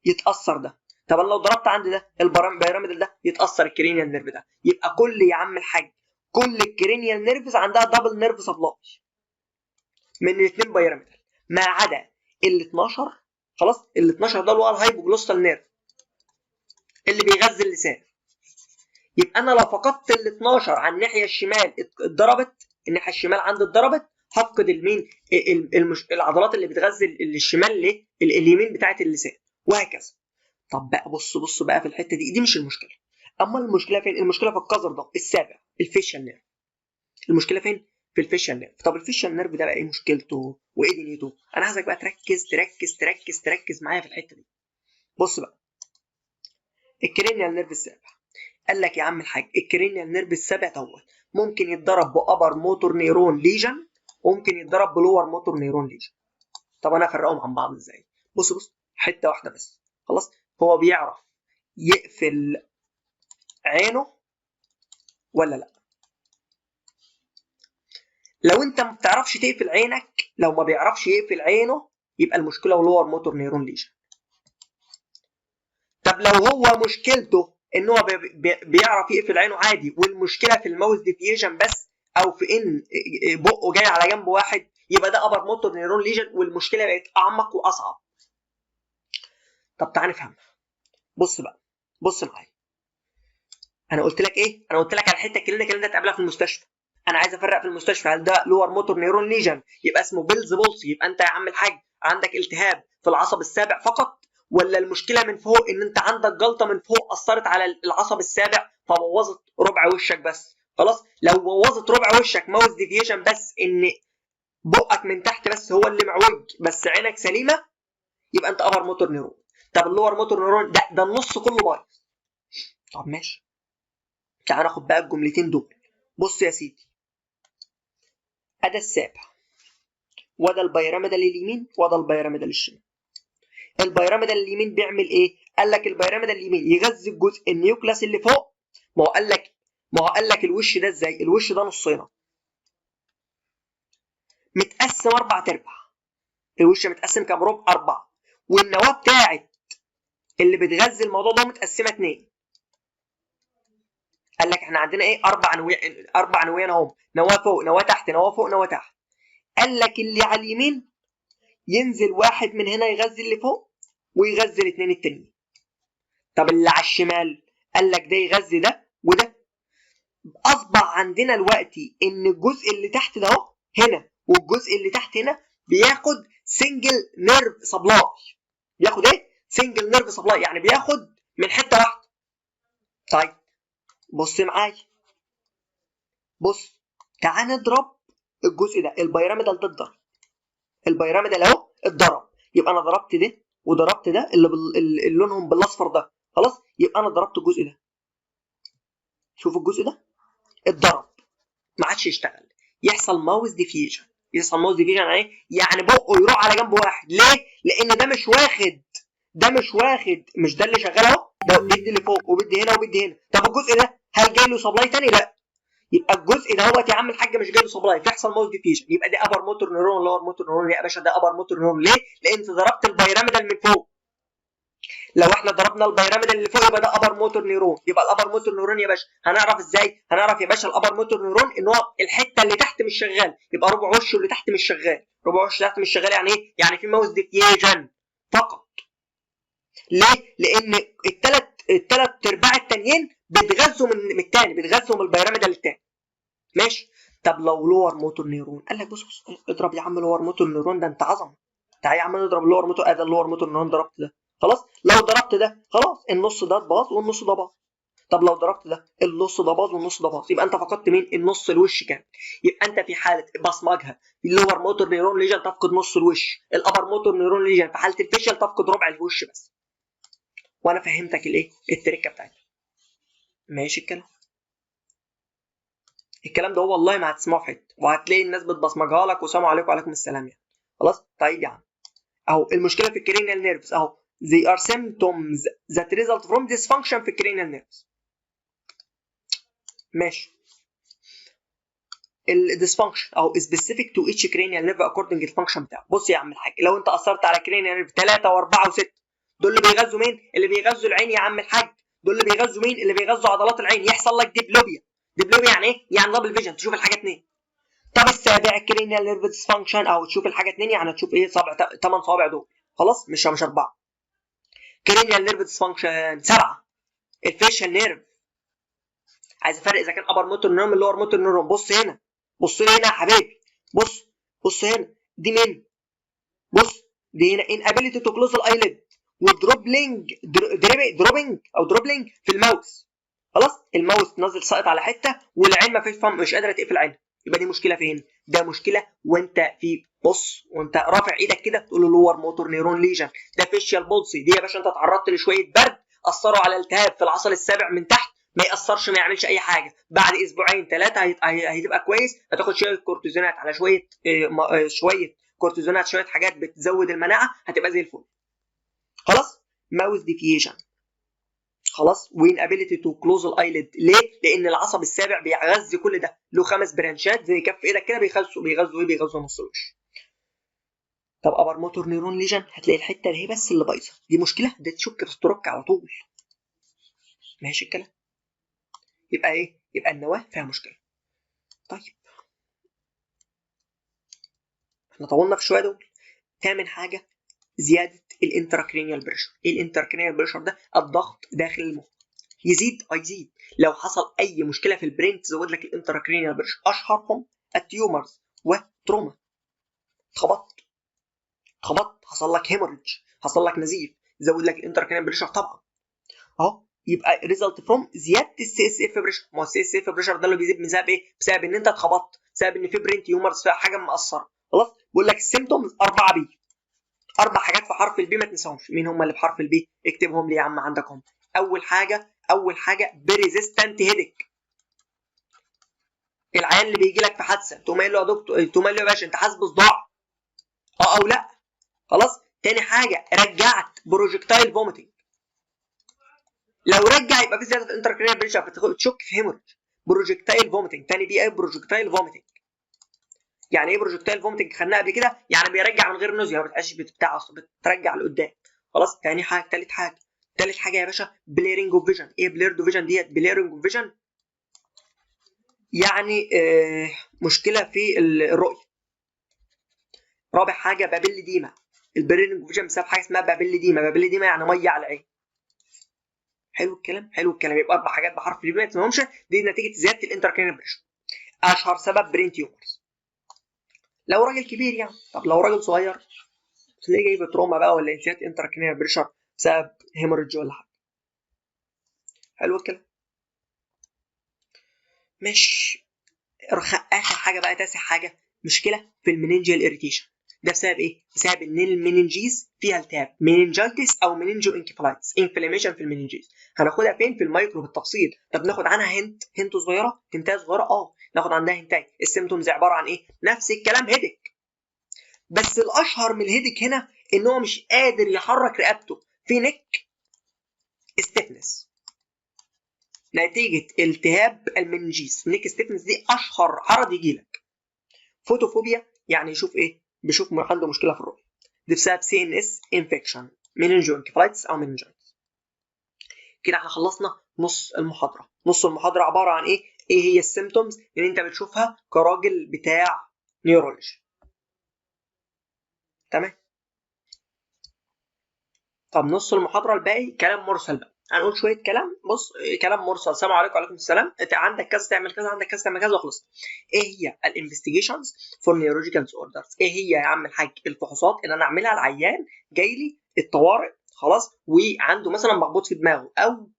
يتاثر ده، طب انا لو ضربت عند ده البيراميدال ده يتاثر الكرينيال نيرف ده. يبقى كل يا عم الحاج كل الكرينيال نيرفز عندها دبل نيرف سبلاي من الاثنين بيراميدال ما عدا ال 12. خلاص ال 12 ده اللي هو الهايبوجلوستال نيرف اللي بيغذي اللسان. يبقى انا لو فقدت ال 12 على الناحيه الشمال اتضربت، الناحيه الشمال عندي اتضربت، هفقد المين؟ العضلات اللي بتغذي الشمال ليه؟ اليمين بتاعت اللسان، وهكذا. طب بقى بص بقى في الحته دي مش المشكله. اما المشكله فين؟ المشكله في القذر ده السابع، الفيشال نيرف. المشكله فين؟ في الفيشال نيرف. طب الفيشال نيرف ده بقى ايه مشكلته وايه دنيته؟ انا عايزك بقى تركز معايا في الحته دي. بص بقى الكرينيال نيرف السابع. قال لك يا عم الحاج الكرينيال نيرف السابع دوت ممكن يتضرب بأبر موتور نيرون ليجن وممكن يتضرب بلور موتور نيرون ليجن. طب انا افرقهم عن بعض ازاي؟ بص حته واحده بس خلاص. هو بيعرف يقفل عينه ولا لا؟ لو انت ما بتعرفش تقفل عينك، لو ما بيعرفش يقفل عينه يبقى المشكله لور موتور نيرون ليجن. طب لو هو مشكلته ان هو بيعرف يقفل عينه عادي والمشكله في الماوث ديفيجن بس، او في ان بقه جاي على جنب واحد، يبقى ده ابر موتور نيرون ليجن والمشكله بقت اعمق واصعب. طب تعال نفهم. بص بقى بص معايا. انا قلت لك ايه؟ انا قلت لك على الحته الكلينيكال اللي انت هتقابلها في المستشفى. انا عايز افرق في المستشفى هل ده لور موتور نيرون ليجن يبقى اسمه بيلز بولسي، يبقى انت يا عم الحاج عندك التهاب في العصب السابع فقط، ولا المشكله من فوق ان انت عندك جلطه من فوق اثرت على العصب السابع فبوظت ربع وشك بس. خلاص لو بوظت ربع وشك ماوث ديفيشن بس، ان بقك من تحت بس هو اللي معوج بس عينك سليمه، يبقى انت ابر موتور نيرون. طب اللور موتور نيرون ده النص كله بايظ. طب ماشي، تعال ناخد بقى الجملتين دول. بص يا سيدي، ادا السابع وده البيراميدال اليمين وده البيراميدال الشمال. البيراميدال اليمين بيعمل ايه؟ قال لك البيراميدال اليمين يغذي الجزء النيوكلاس اللي فوق. ما هو قال لك الوش ده ازاي؟ الوش ده نصين متقسم 4/4. الوش متقسم كام ربع؟ 4. والنواه بتاعت اللي بتغذي الموضوع ده متقسمه 2. قال لك احنا عندنا ايه؟ 4 نوايا اهو، نواه فوق نواه تحت نواه فوق نواه تحت. قال لك اللي على اليمين ينزل واحد من هنا يغذي اللي فوق ويغذي الاثنين التانيين. طب اللي على الشمال قال لك ده يغذي ده وده. اصبح عندنا دلوقتي ان الجزء اللي تحت ده اهو هنا والجزء اللي تحت هنا بياخد سنجل نيرف سبلاي. بياخد ايه؟ سنجل نيرف سبلاي، يعني بياخد من حته واحده. طيب بص معايا، بص تعال نضرب الجزء ده. البيراميدال ده اتضرب، البيراميدال اهو اتضرب، يبقى انا ضربت ده وضربت ده اللي لونهم بالاصفر ده. خلاص يبقى انا ضربت الجزء ده. شوف الجزء ده اتضرب ما عادش يشتغل، يحصل ماوث ديفيجن. يحصل ماوث ديفيجن يعني ايه؟ يعني بقه يروح على جنب واحد. ليه؟ لان ده مش واخد مش ده اللي شغال اهو، ده بيدي اللي فوق وبيدي هنا وبيدي هنا. طب الجزء ده هل جاي له سبلاي تاني؟ لا. يبقى الجزء ده هو يا عم الحاج مش جاي له سبلاي فيحصل ماوث ديفيجن. يبقى ده ابر موتور نيرون لور موتور نيرون. يا باشا ده ابر موتور نيرون. ليه؟ لان انت ضربت البيراميدال من فوق. لو احنا ضربنا البيراميدال اللي فوق يبقى ده ابر موتور نيرون. يبقى الابر موتور نيرون يا باشا هنعرف ازاي؟ هنعرف يا باشا الابر موتور نيرون ان هو الحته اللي تحت مش شغال، يبقى ربع وشه اللي تحت مش شغال. ربع وشه اللي تحت مش شغال يعني ايه؟ يعني في ماوث ديفيجن فقط. ليه؟ لان الثلاث ارباع التانيين بيتغذوا من الثاني، بيتغذوا من البيراميدال الثاني. ماشي. طب لو لور موتور نيرون قال لك بص اضرب يا عم لور موتور نيرون، ده انت عظمه. تعالى يا عم نضرب اللور موتور. ادي اللور موتور نيرون ضربت ده خلاص لو ضربت ده خلاص النص ده باظ والنص ده باظ. طب لو ضربت ده النص ده باظ والنص ده باظ، يبقى انت فقدت مين؟ النص الوش كام. يبقى انت في حاله بصمجها اللور موتور نيرون ليجن تفقد نص الوش، الابر موتور نيرون ليجن في حاله الفيشل تفقد ربع الوش بس. وانا فهمتك الايه التركه بتاعتها. ماشي الكلام. الكلام ده هو والله ما هتسمعه في حته، وهتلاقي الناس بتبصمجها لك وسلام عليكم وعليكم السلام يعني. خلاص طيب يا عم اهو المشكله في الكرينيال نيرفز اهو they are symptoms that result from dysfunction في الكرينيال نيرفز. ماشي. الديسفانكشن او specific to each cranial nerve according للفانكشن بتاعه. بص يا عم الحاج لو انت اثرت على cranial nerve 3 و4 و6 دول اللي بيغذوا مين؟ اللي بيغذوا العين يا عم الحاج. دول اللي بيغذوا مين؟ اللي بيغذوا عضلات العين. يحصل لك ديبلوبيا. ديبلوبيا يعني ايه؟ يعني دبل فيجن تشوف الحاجه اتنين. طب السابع cranial nerve dysfunction او تشوف الحاجه اتنين يعني تشوف ايه؟ 8 صوابع دول. خلاص مش 4. cranial nerve dysfunction 7 الفيشال نيرف. عايز افرق اذا كان ابر موتور نيرون من لور موتور نيرون. بص هنا بص لي هنا يا حبيبي. بص هنا دي مين؟ بص دي هنا inability to close الايليد ودروبلينج دروبلينج في الماوس. خلاص الماوس نازل ساقط على حته والعين ما فيش مش قادره تقفل عينها. يبقى دي مشكله فين؟ ده مشكله وانت في بص وانت رافع ايدك كده تقول له لور موتور نيرون ليجن ده فيشيال بولسي. دي يا باشا انت اتعرضت لشويه برد اثروا على التهاب في العصب السابع من تحت، ما ياثرش ما يعملش اي حاجه. بعد اسبوعين 3 هتبقى كويس. هتاخد شويه كورتيزونات على شويه كورتيزونات شويه حاجات بتزود المناعه هتبقى زي الفل. خلاص ماوث ديفيشن خلاص وين ابيليتي تو كلوز الايليد. ليه؟ لان العصب السابع بيغذي كل ده، له 5 برانشات زي كف ايدك كده بيغذوا نص الوش. طب ابر موتور نيرون ليجن هتلاقي الحته اللي هي بس اللي بايظه. دي مشكله، ده تشك في الترك على طول. ماشي الكلام. يبقى ايه؟ يبقى النواه فيها مشكله. طيب احنا طولنا في شويه دول. تامن حاجه زياده الانتراكرينيال بريشر. ايه الانتراكرينيال بريشر ده؟ الضغط داخل المخ يزيد لو حصل اي مشكله في البرين تزود لك الانتراكرينيال بريشر. اشهرهم التيومرز وتروما. اتخبطت حصل لك هيموريدج حصل لك نزيف زود لك الانتراكرينيال بريشر طبعا اهو. يبقى ريزلت فروم زياده السي اس اف بريشر. ما هو السي اس اف بريشر ده اللي بيزيد بسبب ايه؟ بسبب ان انت اتخبطت، بسبب ان في برين تيومرز فيها حاجه مأثره. خلاص بقول لك السيمبتومز 4 بي. 4 حاجات في حرف البي ما تنساهمش. مين هم اللي بحرف البي؟ اكتبهم لي يا عم عندكم. اول حاجه بريزيستنت هيدك. العيان اللي بيجي لك في حادثه تقوم قايل له يا دكتور، تقوم قايل له يا باشا انت حاسس بصداع او لا. خلاص تاني حاجه رجعت بروجكتايل فوميتنج. لو رجع يبقى في زياده انتراكرينيال بريشر فتشك في هيموريج. بروجكتايل فوميتنج تاني بي ايه؟ بروجكتايل فوميتنج. يعني ايه بروجكتايل فوميتنج؟ خدناها قبل كده يعني بيرجع من غير نزيه، ما بتبقاش بتاع بترجع لقدام. خلاص تاني حاجه. تالت حاجه يا باشا بليرنج اوف فيجن. ايه بليرد اوف فيجن ديت؟ بليرنج اوف فيجن يعني مشكله في الرؤيه. رابع حاجه بابيليديما. البليرنج اوف فيجن بسبب حاجه اسمها بابيليديما يعني ميه على العين. حلو الكلام. يبقى 4 حاجات بحرف البي ما تسمعهمش. دي نتيجه زياده الانتراكرينيال بريشر. اشهر سبب برين تيومرز لو راجل كبير يعني. طب لو راجل صغير تلاقيه جايب تروما بقى ولا انسيات انتراكرينيال بريشر بسبب هيموريدج ولا حاجه. حلو الكلام. مش اخر حاجه بقى تاسع حاجه مشكله في المننجيال اريتيشن. ده بسبب ايه؟ بسبب ان المننجيز فيها التهاب مننجايتس او مننجو انكفالايتس انفلاميشن في المننجيز. هناخدها فين؟ في المايكرو بالتفصيل. طب ناخد عنها هنت صغيره. هنتايه صغيره ناخد عندها هنتايه. السيمتومز عباره عن ايه؟ نفس الكلام هيدك. بس الاشهر من الهيدك هنا ان هو مش قادر يحرك رقبته في نك ستيفنس نتيجه التهاب المننجيز. نيك ستيفنس دي اشهر عرض يجي لك. فوتوفوبيا يعني يشوف ايه؟ بيشوف عنده مشكله في الرؤيه. دي بسبب سي ان اس انفكشن مننجو انكفالايتس او مننجايتس. كده احنا خلصنا نص المحاضره عباره عن ايه هي السيمتومز اللي انت بتشوفها كراجل بتاع نيورولوجي. تمام. طب نص المحاضره الباقي كلام مرسل بقى. هنقول شويه كلام. بص كلام مرسل. السلام عليكم وعليكم السلام. انت عندك كذا تعمل كذا، عندك كذا تعمل كذا وخلص. ايه هي الانفستيجيشنز فور نيورولوجيكال ديس اوردرز؟ ايه هي يا عم الحاج الفحوصات اللي انا اعملها العيان جاي لي الطوارئ خلاص، وعنده مثلا مخبوط في دماغه او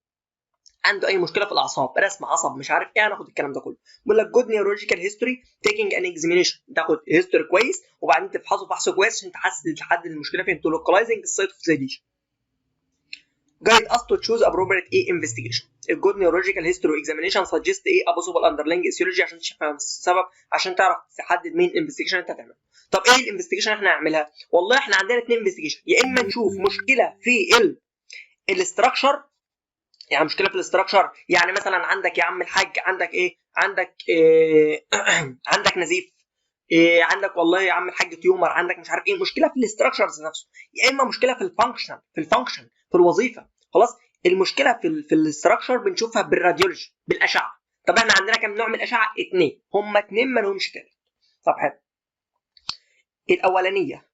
عنده اي مشكله في الاعصاب، رسم عصب مش عارف ايه، هناخد الكلام ده كله. بيقول لك جود نيورولوجيكال هيستوري تيكينج ان اكزامينيشن، تاخد هيستوري كويس وبعدين تفحصه فحص كويس عشان تحدد المشكله فين، تو لوكلايزنج السايت اوف ذا ليجن. guide us to choose appropriate A investigation. A good neurological history examination suggests a possible underlying etiology عشان تفهم السبب، عشان تعرف تحدد مين الانفستيجيشن انت هتعملها. طب ايه الانفستيجيشن احنا هنعملها؟ والله احنا عندنا 2 انفستيجيشن، يا اما نشوف مشكله في الاستراكشر، يعني مشكله في الاستراكشر، يعني مثلا عندك يا عم الحاج عندك ايه؟ عندك عندك نزيف، عندك والله يا عم الحاج تيومر، عندك مش عارف ايه، مشكله في الاستراكشرز نفسه، يا اما مشكله في الفانكشن في الوظيفه. خلاص، المشكله في الاستراكشر بنشوفها بالراديولوجي بالاشعه. طب احنا عندنا كم نوع من الاشعه؟ 2، هم 2 ما لهمش تالت. طب حلو، الاولانيه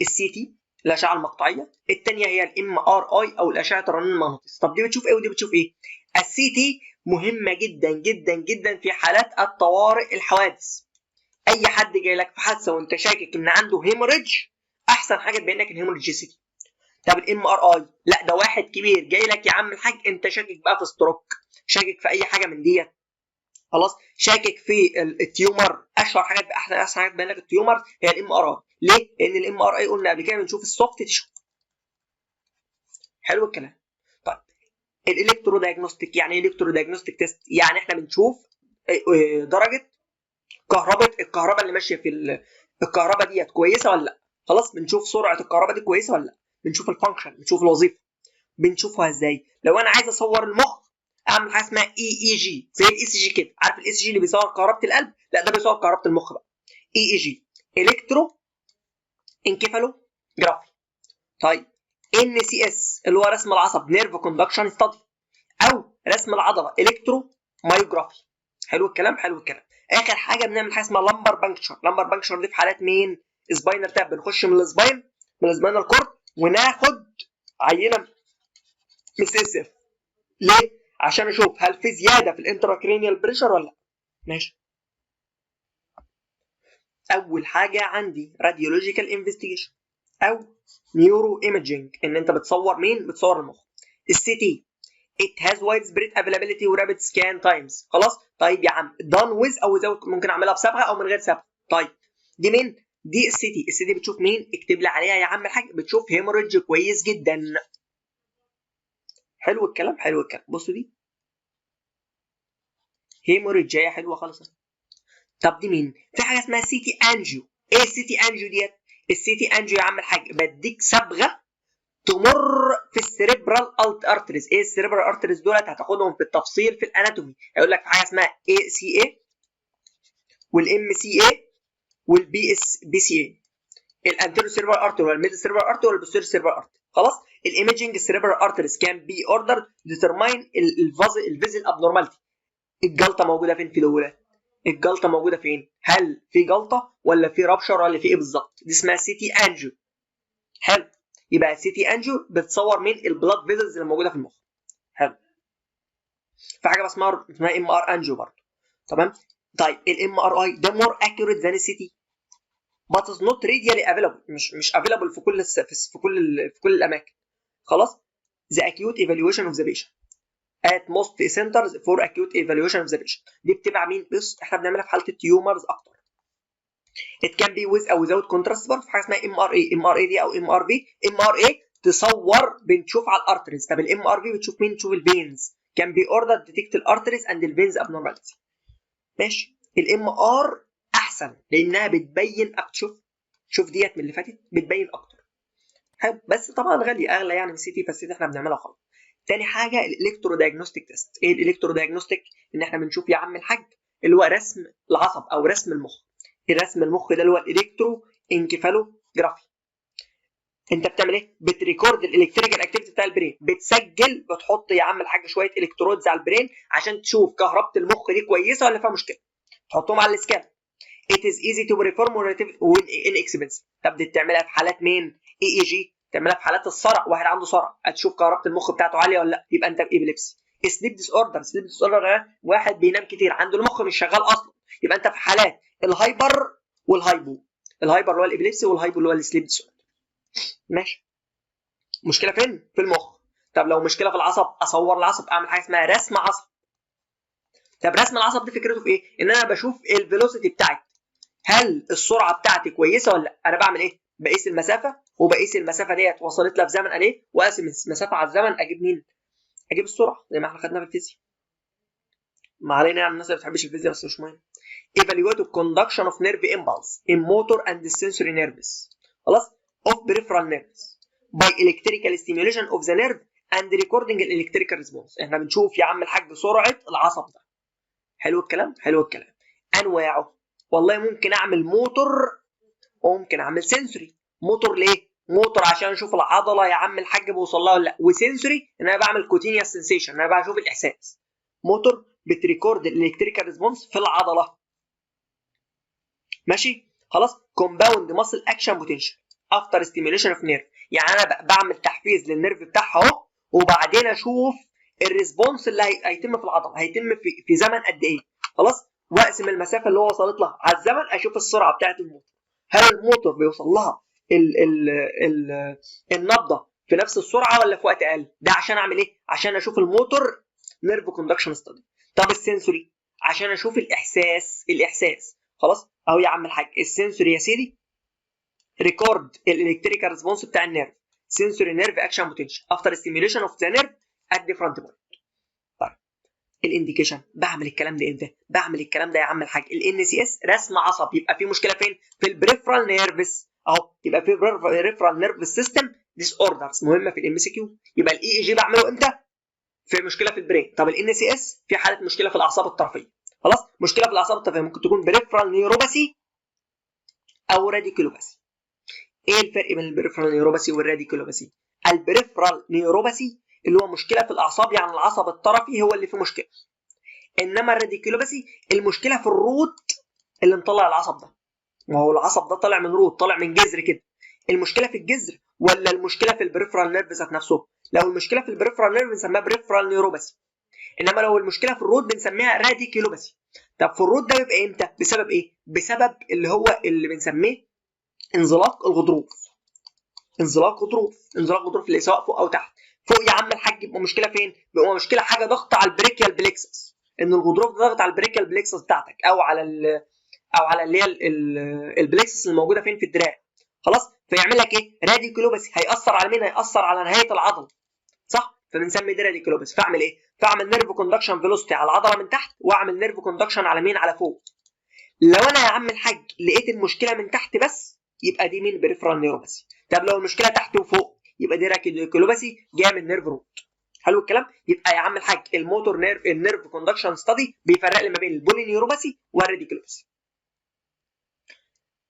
السي تي الاشعه المقطعيه، الثانيه هي الام ار اي او الاشعه الرنين المغناطيسي. طب دي بتشوف ايه ودي بتشوف ايه؟ السي تي مهمه جدا جدا جدا في حالات الطوارئ الحوادث. اي حد جاي لك في حادثه وانت شاكك ان عنده هيموريدج، احسن حاجه تبين لك الهيموريدج سي تي. طب الام ار اي، لا ده واحد كبير جاي لك يا عم الحاج انت شاكك بقى في ستروك، شاكك في اي حاجه من ديت، خلاص، شاكك في التيومر، اشهر حاجات احسن حاجه تبين لك التيومر هي الام ار اي. ليه؟ لان الام ار اي قلنا قبل كده بنشوف السوفت تيشو. حلو الكلام. طيب الالكترو دايجنوستيك، يعني ايه الكترو دايجنوستيك تيست؟ يعني احنا بنشوف درجه الكهرباء اللي ماشيه في الكهرباء ديت كويسه ولا لا. خلاص، بنشوف سرعه الكهرباء دي كويسه ولا لا، بنشوف الفانكشن، بنشوف الوظيفه. بنشوفها ازاي؟ لو انا عايز اصور المخ اعمل حاجه اسمها اي جي، زي الاي سي جي كده، عارف الاي سي جي اللي بيصور كهرباء القلب؟ لا ده بيصور كهرباء المخ بقى، اي جي الكترو انكيفالوجرافي. طيب ان سي اس اللي هو رسم العصب، نيرف كوندكشن ستادي، او رسم العضله الكترو مايوجرافي. حلو الكلام، حلو الكلام. اخر حاجه بنعمل حاجه اسمها لمبر بانكشر. لمبر بانكشر دي في حالات مين؟ سباينر تاب، بنخش من السباين، من السباينال كورد، وناخد عينه من السي اس اف. ليه؟ عشان اشوف هل في زياده في الانتراكرينيال بريشر ولا لا. ماشي. اول حاجه عندي راديولوجيكال انفستيجيشن او نيورو ايمجينج، ان انت بتصور مين؟ بتصور المخ. السي تي it has widespread availability و rapid scan times. خلاص، طيب يا عم done with او without، ممكن اعملها بصبغه او من غير صبغه. طيب دي مين؟ دي السي تي. السي تي بتشوف مين؟ اكتب لي عليها يا عم الحاج، بتشوف هيموريدج كويس جدا. حلو الكلام، حلو الكلام. بصوا دي هيموريدج جايه حلوه خالص. طب دي مين؟ في حاجه اسمها سي تي انجيو. ايه السي تي انجيو ديت؟ السي تي انجيو يا عم الحاج بديك صبغه تمر في السيريبرال ارتريز. ايه السيريبرال ارتريز دولت؟ هتاخدهم في التفصيل في الاناتومي، هيقول لك في حاجه اسمها اي سي اي والام سي اي والبي اس بي سي اي، الانتيرو سيريبرال ارتري والميدل سيريبرال ارتري والبوستيريو سيريبرال ارتري. خلاص، الايميجنج السيريبرال ارتريز كان بي اوردر ديترماين الفيزل ابنورماليتي. الجلطه موجوده فين في الاولى؟ الجلطه موجوده فين؟ هل في جلطه ولا في رابشر ولا في ايه بالظبط؟ دي اسمها سي تي انجيو. حلو، يبقى السي تي انجيو بتصور من البلاد فيزلز اللي موجوده في المخ. حلو. في حاجه اسمها ام ار انجيو برضه. تمام. طيب الام ار اي ده مور اكيوريت ذان السي تي but is not readily available، مش available في كل الاماكن. خلاص. the acute evaluation of the patient at most centers for acute evaluation of the patient. دي بتبقى مين؟ بص احنا بنعملها في حاله التيومرز اكتر. it can be with or without contrast. برضه في حاجه اسمها ام ار اي دي او ام ار في. ام ار اي تصور بنشوف على الارتريز. طب الام ار في بتشوف مين؟ تشوف الفينز. can be ordered to detect الارتريز and the veins abnormality. ماشي. الام ار احسن لانها بتبين اكتر. شوف ديت من اللي فاتت بتبين اكتر. حلو، بس طبعا غاليه، اغلى يعني من السي تي، فالسي تي احنا بنعملها خلاص. تاني حاجه الالكترو دايجنوستيك تيست. ايه الالكترو دايجنوستيك؟ ان احنا بنشوف يا عم الحاج اللي هو رسم العصب او رسم المخ. الرسم المخ ده اللي هو الالكترو انكيفالوجرافي. انت بتعمل ايه؟ بتريكورد الالكتريكال اكتيفيتي بتاع البرين، بتسجل، بتحط يا عم الحاج شويه الكترودز على البرين عشان تشوف كهربه المخ دي كويسه ولا فيها مشكله. تحطهم على السكان. It is easy to perform when inexpensive. تبدا تعملها في حالات مين؟ اي جي. تعملها في حالات الصرع، واحد عنده صرع هتشوف كهربه المخ بتاعته عاليه ولا لا، يبقى انت بإبليبسي. سليب ديس اوردر. سليب ديس اوردر واحد بينام كتير عنده المخ مش شغال اصلا، يبقى انت في حالات الهايبر والهايبو. الهايبر اللي هو الإبليبسي والهايبو اللي هو السليب ديس اوردر. ماشي. مشكله فين؟ في المخ. طب لو مشكله في العصب، اصور العصب، اعمل حاجه اسمها رسم عصب. طب رسم العصب دي فكرته في ايه؟ ان انا بشوف الفيلوسيتي بتاعتي، هل السرعه بتاعتي كويسه ولا لا؟ انا بعمل ايه؟ بقيس المسافه، وبقيس المسافه ديت وصلت لها في زمن قد ايه، واقسم المسافه على الزمن، اجيب مين؟ اجيب السرعه زي ما احنا خدنا في الفيزياء. ما علينا يعني، الناس اللي ما بتحبش الفيزياء بس مش مهم. evaluate the conduction of nerve impulse in motor and sensory nerves، خلاص، of peripheral nerves by electrical stimulation of the nerve and recording the electrical response. احنا بنشوف يا عم الحاج سرعه العصب ده. حلو الكلام، حلو الكلام. انواعه، والله ممكن اعمل موتور وممكن اعمل سنسوري. موتور ليه؟ موتور عشان اشوف العضله يا عم الحاج بوصل لها ولا لا، وسنسوري ان انا بعمل كوتينيوس سنسيشن، ان انا بشوف الاحساس. موتور بتريكورد الالكتريكال ريسبونس في العضله. ماشي؟ خلاص. كومباوند ماسل اكشن بوتنشال افتر ستيميوليشن اوف نيرف، يعني انا بعمل تحفيز للنيرف بتاعها اهو، وبعدين اشوف الريسبونس اللي هيتم في العضله، هيتم في زمن قد ايه. خلاص. واقسم المسافه اللي هو وصلت لها على الزمن، اشوف السرعه بتاعه الموتور، هل الموتور بيوصل لها النبضه في نفس السرعه ولا في وقت اقل. ده عشان اعمل ايه؟ عشان اشوف الموتور نيرف كوندكشن ستادي. طب السنسوري عشان اشوف الاحساس. خلاص اهو يا عم الحاج، السنسوري يا سيدي ريكورد الالكتريكال ريسبونس بتاع النيرف، سنسوري نيرف اكشن بوتنشال افتر ستيميوليشن اوف ذا نيرف ات ديفرنت بوينت. طيب الانديكيشن، بعمل الكلام ده امتى؟ بعمل الكلام ده يا عم الحاج الان سي اس رسم عصب، يبقى في مشكله فين؟ في البريفرال نيرفس اهو، يبقى في بريفرال نيرفس سيستم ديس اوردرز مهمه في الام سي كيو. يبقى الاي اي جي بعمله امتى؟ في مشكله في البرين. طب الان سي اس في حاله مشكله في الاعصاب الطرفيه. خلاص. مشكله في الاعصاب الطرفيه ممكن تكون بريفرال نيوروباثي او راديكولوباثي. ايه الفرق بين البريفرال نيوروباثي والراديكولوباثي؟ البريفرال نيوروباثي اللي هو مشكله في الاعصاب، يعني العصب الطرفي هو اللي فيه مشكله. انما الراديكولوباثي المشكله في الروت اللي مطلع العصب ده. ما هو العصب ده طالع من روت، طالع من جذر كده. المشكله في الجذر ولا المشكله في البريفرال نيرف ذات نفسه؟ لو المشكله في البريفرال نيرف بنسميها بريفرال نيوروباثي، انما لو المشكله في الروت بنسميها راديكولوباثي. طب في الروت ده بيبقى امتى؟ بسبب ايه؟ بسبب اللي هو اللي بنسميه انزلاق الغضروف. انزلاق غضروف اللي سواء فوق او تحت. فوق يا عم الحاج يبقى مشكله فين؟ بيبقى مشكله حاجه ضغط على البريكيال بليكسس، ان الغضروف ده ضغط على البريكيال بليكسس بتاعتك، او على اللي هي البليكسس اللي موجوده فين؟ في الدراع. خلاص. فيعمل لك ايه؟ راديكولوباثي. هيأثر على مين؟ هيأثر على نهايه العضله، صح؟ فبنسمي دي راديكولوباثي. فاعمل ايه؟ فاعمل نيرف كوندكشن فيلوسيتي على العضله من تحت، واعمل نيرف كوندكشن على مين؟ على فوق. لو انا يا عم الحاج لقيت المشكله من تحت بس، يبقى دي مين؟ بريفرال نيوروباثي. طب لو المشكله تحت وفوق، يبقى دي راديكولوباثي جايه من نيرف روت. حلو الكلام. يبقى يا عم الحاج الموتور نيرف، النيرف كوندكشن ستادي بيفرق لي ما بين البولي نيوروباثي والراديكولوباثي.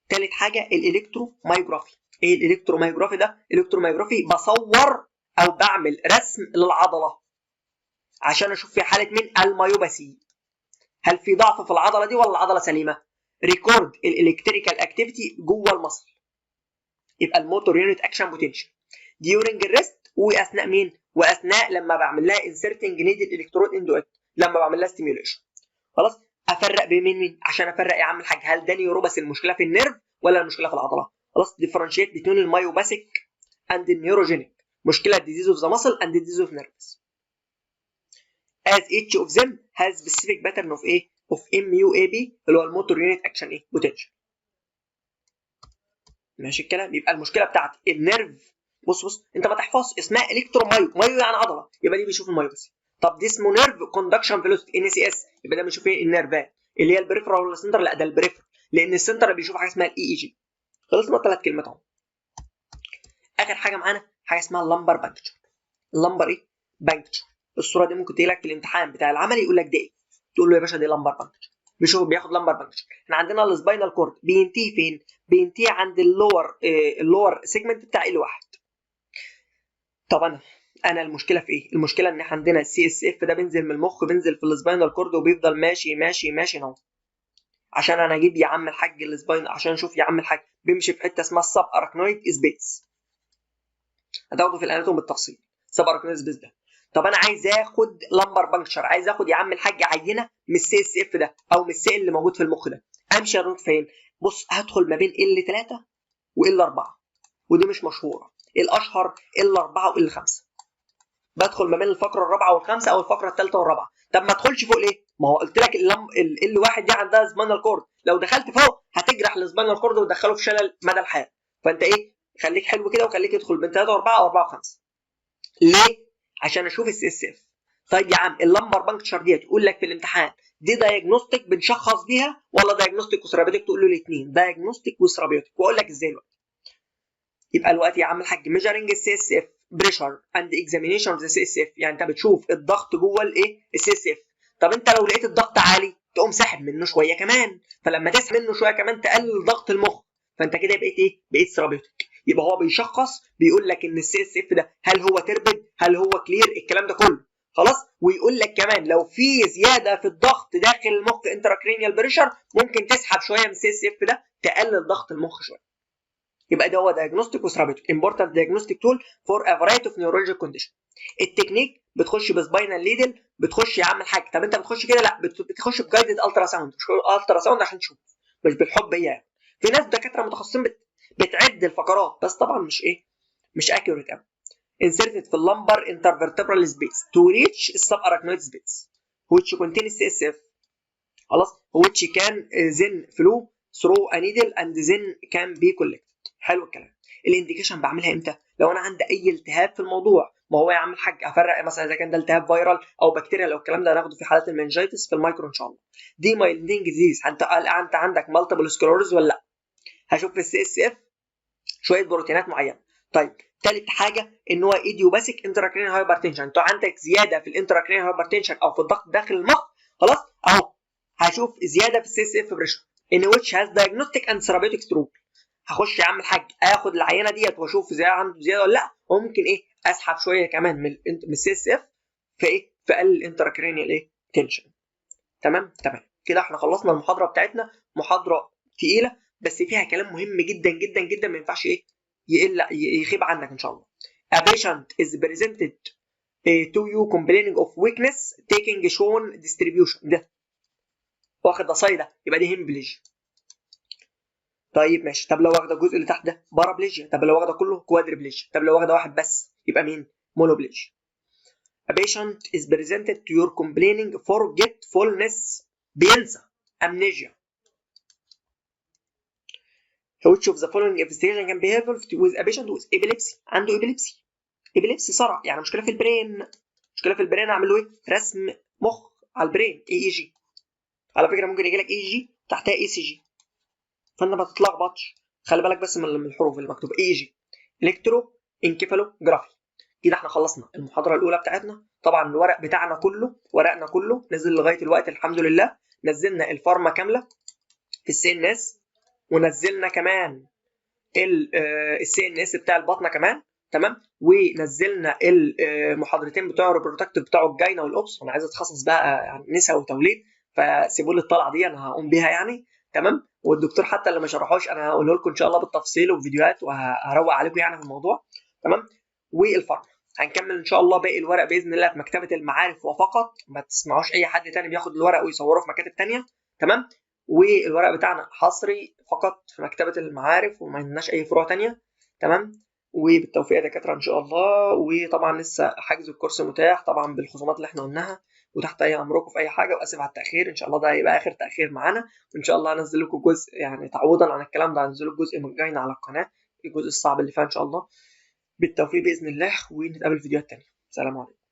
ثالث حاجه الالكترومايوجرافي. ايه الالكترومايوجرافي ده؟ الالكترومايوجرافي بصور او بعمل رسم للعضله عشان اشوف في حاله من المايوباثي، هل في ضعف في العضله دي ولا العضله سليمه. ريكورد الالكتريكال اكتيفيتي جوه المصل، يبقى الموتور يونت اكشن بوتنشال ديورنج الريست، واثناء مين؟ واثناء لما بعمل لها انسرتنج نيدل الكترود اندو ات، لما بعمل لها ستيميوليشن. خلاص. افرق بين مين عشان افرق يا عم الحاج هل ده نيوروباثي المشكله في النيرف ولا المشكله في العضله. خلاص. ديفرنشيت بين المايوباثيك اند النيوروجينيك، مشكله ديزيز اوف ذا ماسل اند ديزيز اوف نيرفز. as each of them has specific pattern of ايه؟ of MUAB اللي هو الموتور يونت اكشن ايه؟ بوتنشال. ماشي الكلام. يبقى المشكله بتاعت النيرف، بص انت ما تحفظ اسمها الكترومايو، مايو يعني عضله، يبقى دي بيشوف المايوباثي. طب دي اسمه نيرف كوندكشن فيلوسيتي ان سي اس، يبقى ده بنشوف ايه؟ النيرفات اللي هي البريفرال ولا السنتر؟ لا ده البريفرال، لان السنتر بيشوف حاجه اسمها الاي اي جي. خلصنا 3 كلمات اهو. اخر حاجه معانا حاجه اسمها اللمبر بانكتشر. اللمبر ايه؟ بانكتشر. الصوره دي ممكن تجي لك في الامتحان بتاع العملي يقول لك دي ايه؟ تقول له يا باشا دي لمبر بانكتشر. بياخد لمبر بانكتشر. احنا عندنا السباينال كورد بينتهي فين؟ بينتهي عند اللور سيجمنت بتاع ال1. طب انا المشكله في ايه؟ المشكله ان احنا عندنا السي اس اف ده بينزل من المخ، بينزل في السباينال كورد وبيفضل ماشي ماشي ماشي اهو. عشان انا اجيب يا عم الحاج السباين، عشان اشوف يا عم الحاج بيمشي في حته اسمها السب اراكنويد سبيس. هتاخده في الاناتوم بالتفصيل سب اراكنويد سبيس ده. طب انا عايز اخد لمبر بانكشر، عايز اخد يا عم الحاج عينه من السي اس اف ده او من السي اللي موجود في المخ ده. امشي اروح فين؟ بص هدخل ما بين ال3 وال4، ودي مش مشهوره. الاشهر ال4 وال5. بدخل ما بين الفقره الرابعه والخامسه او الفقره الثالثه والرابعه. طب ما ادخلش فوق ليه؟ ما هو قلت لك ال1 دي عندها سباينال كورد، لو دخلت فوق هتجرح السباينال كورد وتدخله في شلل مدى الحياه. فانت ايه؟ خليك حلو كده وخليك يدخل بين 3 و4 او 4 و5. ليه؟ عشان اشوف السي اس اف. طيب يا عم اللمبر بانكتشر ديت يقول لك في الامتحان دي دايجنوستيك بنشخص بيها ولا دايجنوستيك وثيرابيوتيك؟ تقول له الاثنين، دايجنوستيك وثيرابيوتيك، واقول لك ازاي دلوقتي. يبقى الوقت يا عم الحاج ميجرنج السي اس اف بريشر اند اكزامينيشن اوف ذا سي اس اف، يعني انت بتشوف الضغط جوه الايه؟ السي اس اف. طب انت لو لقيت الضغط عالي تقوم ساحب منه شويه كمان، فلما تسحب منه شويه كمان تقلل ضغط المخ، فانت كده بقيت ايه؟ بقيت ثيرابيوتيك. يبقى هو بيشخص بيقول لك ان السي اس اف ده هل هو تربد، هل هو كلير، الكلام ده كله خلاص. ويقول لك كمان لو في زياده في الضغط داخل المخ انتراكرينيال بريشر ممكن تسحب شويه من السي اس اف ده تقلل ضغط المخ شويه. يبقى ده هو diagnostic وثيرابيوتيك important diagnostic tool for a variety of neurological condition. التكنيك بتخش بسباينال ليدل، بتخش يا عم الحاج. طب انت بتخش كده؟ لا، بتخش بجايدد الترا ساوند، الترا ساوند عشان تشوف، مش بالحب هي يعني. في ناس دكاتره متخصصين بتعد الفقرات، بس طبعا مش ايه، مش accurate قوي. inserted في اللمبر intervertebral space to reach subarachnoid space which contains CSF خلاص which can then flow through a needle and then can be collected. حلو الكلام. الانديكيشن بعملها امتى؟ لو انا عندي اي التهاب في الموضوع. ما هو يا عم الحاج افرق مثلا اذا كان ده التهاب فيرال او بكتيريا، لو الكلام ده هناخده في حالات المنجيتس في المايكرو ان شاء الله. دي مايلدينج ديزيز، انت عندك مالتيبل سكلروز ولا لا؟ هشوف في السي اس اف شويه بروتينات معينه. طيب ثالث حاجه ان هو ايديوباثيك انتراكرينيال هايبرتنشن، انت عندك زياده في الانتراكرينيال هايبرتنشن او في الضغط داخل المخ خلاص اهو. هشوف زياده في السي اس اف بريشر ان which has diagnostic and therapeutic role. هخش يا عم الحاج اخد العينه ديت واشوف زي عنده زياده ولا لا، وممكن ايه اسحب شويه كمان من السي اس اف في ايه؟ في قلل الانتراكرينيال ايه؟ تنشن. تمام كده احنا خلصنا المحاضره بتاعتنا. محاضره تقيله بس فيها كلام مهم جدا جدا جدا، ما ينفعش ايه يخيب عنك ان شاء الله. A patient is presented to you complaining of weakness taking shown distribution. ده واخد ده يبقى دي هيمبليج. طيب ماشي. طب لو واخده الجزء اللي تحت ده بارابليجيا. طب لو واخده كله كوادربليجيا. طب لو واخده واحد بس يبقى مين؟ مونوبليجيا. A patient is presented to your complaining forgetfulness، بينسى، amnesia. Which of the following investigation can be helpful with a patient with epilepsy؟ عنده epilepsy صرع، يعني مشكله في البرين. مشكله في البرين اعمل له ايه؟ رسم مخ على البرين EEG. على فكره ممكن يجي لك EEG تحتها ECG، فانت ما تتلخبطش، خلي بالك بس من الحروف اللي مكتوبه EEG الكترو انكفالوجرافي. كده احنا خلصنا المحاضره الاولى بتاعتنا. طبعا الورق بتاعنا كله، ورقنا كله نزل لغايه الوقت الحمد لله. نزلنا الفارما كامله في السي ان اس، ونزلنا كمان السي ان اس بتاع البطنه كمان، تمام. ونزلنا المحاضرتين بتوع الريبرودكتيف بتوع الجاينا والاوبس. انا عايز اتخصص بقى يعني نساء وتوليد، فسيبوا لي الطلعه دي انا هقوم بيها يعني، تمام. والدكتور حتى اللي ما شرحوش انا هقوله لكم ان شاء الله بالتفصيل وفيديوهات، وهروق عليكم يعني في الموضوع، تمام. والفارما هنكمل ان شاء الله باقي الورق باذن الله في مكتبه المعارف وفقط، ما تسمعوش اي حد تاني بياخد الورق ويصوره في مكاتب تانيه، تمام. والورق بتاعنا حصري فقط في مكتبه المعارف وما عندناش اي فروع تانيه، تمام. وبالتوفيق يا دكاتره ان شاء الله. وطبعا لسه حجز الكورس متاح طبعا بالخصومات اللي احنا قلناها، وتحت اي امركم في اي حاجه. واسف على التاخير، ان شاء الله ده هيبقى اخر تاخير معانا، وان شاء الله هنزل لكم جزء يعني تعويضا عن الكلام ده، هنزل لكم جزء من جاينا على القناه، الجزء الصعب اللي فيها ان شاء الله. بالتوفيق باذن الله، ونتقابل في فيديوهات تانيه. سلام عليكم.